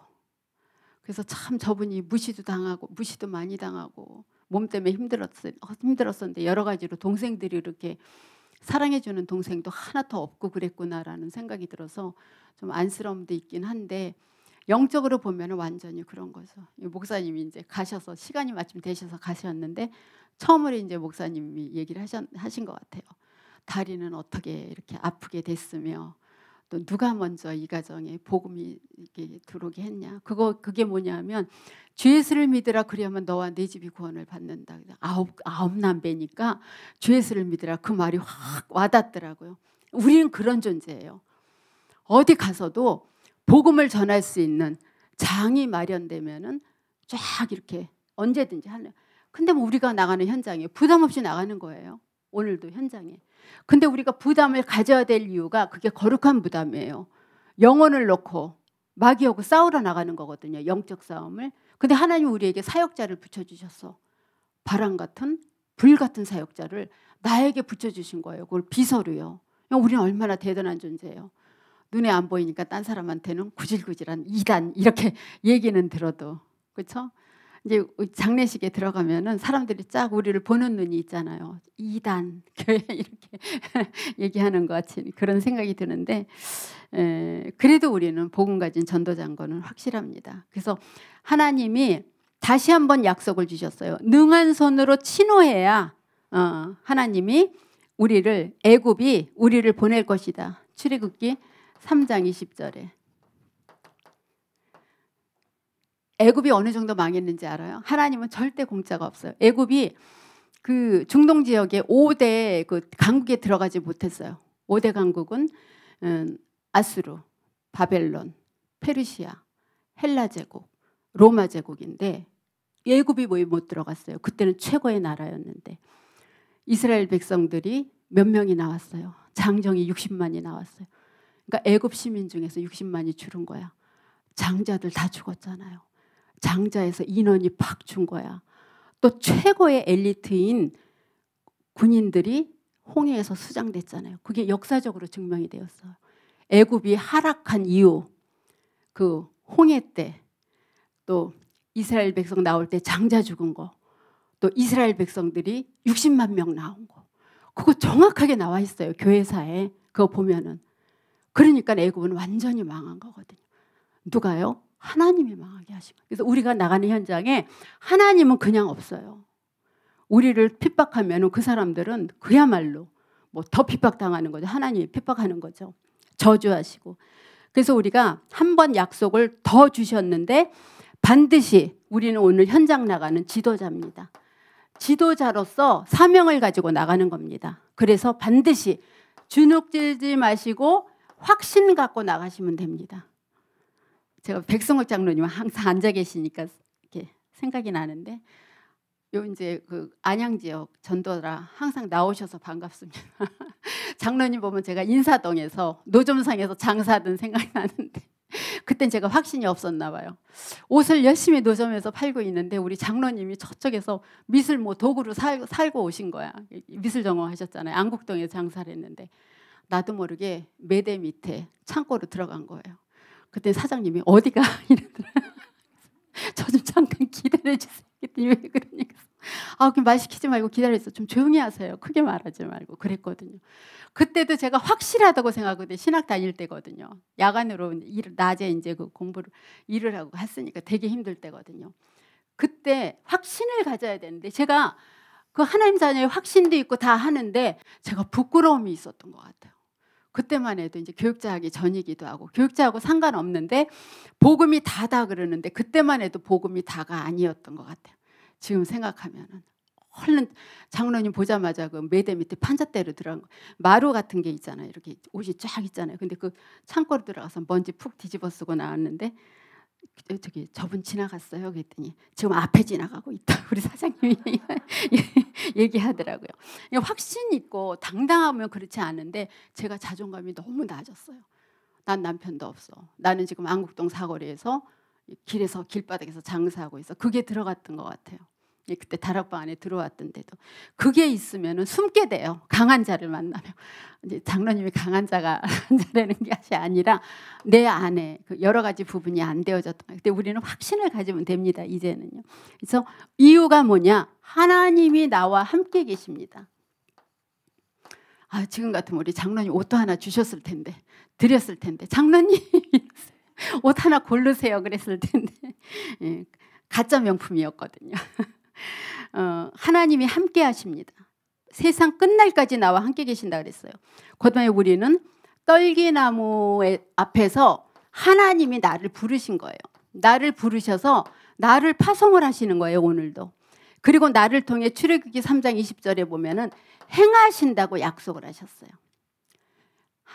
그래서 참 저분이 무시도 당하고 무시도 많이 당하고 몸 때문에 힘들었었는데 여러 가지로 동생들이 이렇게 사랑해주는 동생도 하나 더 없고 그랬구나라는 생각이 들어서 좀 안쓰러움도 있긴 한데 영적으로 보면 완전히 그런 거죠. 목사님이 이제 가셔서 시간이 마침 되셔서 가셨는데 처음으로 이제 목사님이 얘기를 하신 것 같아요. 다리는 어떻게 이렇게 아프게 됐으며 또 누가 먼저 이 가정에 복음이 이렇게 들어오게 했냐? 그게 뭐냐면 주 예수를 믿으라 그리하면 너와 네 집이 구원을 받는다. 아홉 남매니까 주 예수를 믿으라 그 말이 확 와닿더라고요. 우리는 그런 존재예요. 어디 가서도 복음을 전할 수 있는 장이 마련되면은 쫙 이렇게 언제든지 하는. 근데 뭐 우리가 나가는 현장에 부담 없이 나가는 거예요. 오늘도 현장에. 근데 우리가 부담을 가져야 될 이유가 그게 거룩한 부담이에요. 영혼을 놓고 마귀하고 싸우러 나가는 거거든요. 영적 싸움을. 근데 하나님 우리에게 사역자를 붙여주셨어. 바람 같은 불 같은 사역자를 나에게 붙여주신 거예요. 그걸 비서로요. 우리는 얼마나 대단한 존재예요. 눈에 안 보이니까 딴 사람한테는 구질구질한 이단 이렇게 얘기는 들어도 그렇죠? 이제 장례식에 들어가면은 사람들이 쫙 우리를 보는 눈이 있잖아요. 이단 교회 이렇게 얘기하는 것 같이 그런 생각이 드는데 그래도 우리는 복음 가진 전도자인 거는 확실합니다. 그래서 하나님이 다시 한번 약속을 주셨어요. 능한 손으로 치노해야 하나님이 애굽이 우리를 보낼 것이다. 출애굽기 3장 20절에. 애굽이 어느 정도 망했는지 알아요? 하나님은 절대 공짜가 없어요. 애굽이 그 중동 지역의 5대 그 강국에 들어가지 못했어요. 5대 강국은 아수르, 바벨론, 페르시아, 헬라 제국, 로마 제국인데 애굽이 못 들어갔어요. 그때는 최고의 나라였는데 이스라엘 백성들이 몇 명이 나왔어요. 장정이 60만이 나왔어요. 그러니까 애굽 시민 중에서 60만이 죽은 거야. 장자들 다 죽었잖아요. 장자에서 인원이 팍 준 거야. 또 최고의 엘리트인 군인들이 홍해에서 수장됐잖아요. 그게 역사적으로 증명이 되었어요. 애굽이 하락한 이유, 그 홍해 때, 또 이스라엘 백성 나올 때 장자 죽은 거, 또 이스라엘 백성들이 60만 명 나온 거, 그거 정확하게 나와 있어요. 교회사에 그거 보면은. 그러니까 애굽은 완전히 망한 거거든요. 누가요? 하나님이 망하게 하시고. 그래서 우리가 나가는 현장에 하나님은 그냥 없어요. 우리를 핍박하면 그 사람들은 그야말로 뭐 더 핍박당하는 거죠. 하나님이 핍박하는 거죠. 저주하시고. 그래서 우리가 한 번 약속을 더 주셨는데 반드시 우리는 오늘 현장 나가는 지도자입니다. 지도자로서 사명을 가지고 나가는 겁니다. 그래서 반드시 주눅들지 마시고 확신 갖고 나가시면 됩니다. 제가 백성옥 장로님 항상 앉아 계시니까 이렇게 생각이 나는데 요 이제 그 안양 지역 전도라 항상 나오셔서 반갑습니다. 장로님 보면 제가 인사동에서 노점상에서 장사하던 생각이 나는데 그땐 제가 확신이 없었나 봐요. 옷을 열심히 노점에서 팔고 있는데 우리 장로님이 저쪽에서 미술 뭐 도구로 살고 오신 거야. 미술 전공하셨잖아요. 안국동에 장사를 했는데 나도 모르게 매대 밑에 창고로 들어간 거예요. 그때 사장님이 어디가 이러더라고요. 저 좀 잠깐 기다려주세요. 그랬더니 왜 그러니까 그럼 말 시키지 말고 기다려서 좀 조용히 하세요. 크게 말하지 말고 그랬거든요. 그때도 제가 확실하다고 생각하거든요. 신학 다닐 때거든요. 야간으로 낮에 이제 그 일을 하고 했으니까 되게 힘들 때거든요. 그때 확신을 가져야 되는데 제가 그 하나님 자녀의 확신도 있고 다 하는데 제가 부끄러움이 있었던 것 같아요. 그때만 해도 이제 교육자 하기 전이기도 하고 교육자하고 상관없는데 복음이 다다 그러는데 그때만 해도 복음이 다가 아니었던 것 같아요. 지금 생각하면은 얼른 장로님 보자마자 그 매대 밑에 판잣대로 들어간 거 마루 같은 게 있잖아요. 이렇게 옷이 쫙 있잖아요. 근데 그 창고로 들어가서 먼지 푹 뒤집어 쓰고 나왔는데 저기 저분 지나갔어요. 그랬더니 지금 앞에 지나가고 있다. 우리 사장님이 얘기하더라고요. 확신 있고 당당하면 그렇지 않은데 제가 자존감이 너무 낮았어요. 난 남편도 없어. 나는 지금 안국동 사거리에서 길에서 길바닥에서 장사하고 있어. 그게 들어갔던 것 같아요. 그때 다락방 안에 들어왔던데도 그게 있으면 숨게 돼요. 강한 자를 만나면. 이제 장로님이 강한 자가 되는 것이 아니라 내 안에 그 여러 가지 부분이 안 되어졌던 거예요. 근데 우리는 확신을 가지면 됩니다. 이제는요. 그래서 이유가 뭐냐? 하나님이 나와 함께 계십니다. 지금 같으면 우리 장로님 옷도 하나 주셨을 텐데 드렸을 텐데 장로님 옷 하나 고르세요 그랬을 텐데 가짜 명품이었거든요. 하나님이 함께 하십니다. 세상 끝날까지 나와 함께 계신다 그랬어요. 그다음에 우리는 떨기나무 앞에서 하나님이 나를 부르신 거예요. 나를 부르셔서 나를 파송을 하시는 거예요, 오늘도. 그리고 나를 통해 출애굽기 3장 20절에 보면은 행하신다고 약속을 하셨어요.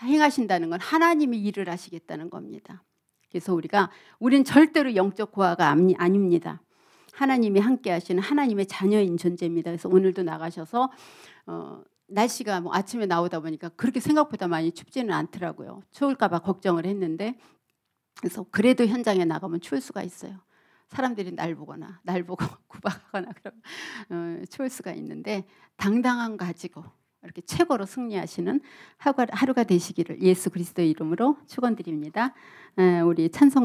행하신다는 건 하나님이 일을 하시겠다는 겁니다. 그래서 우린 절대로 영적 고아가 아닙니다. 하나님이 함께 하시는 하나님의 자녀인 존재입니다. 그래서 오늘도 나가셔서 날씨가 뭐 아침에 나오다 보니까 그렇게 생각보다 많이 춥지는 않더라고요. 추울까 봐 걱정을 했는데, 그래서 그래도 현장에 나가면 추울 수가 있어요. 사람들이 날 보고 구박하거나 그러면 추울 수가 있는데, 당당함 가지고 이렇게 최고로 승리하시는 하루가 되시기를 예수 그리스도의 이름으로 축원드립니다. 우리 찬송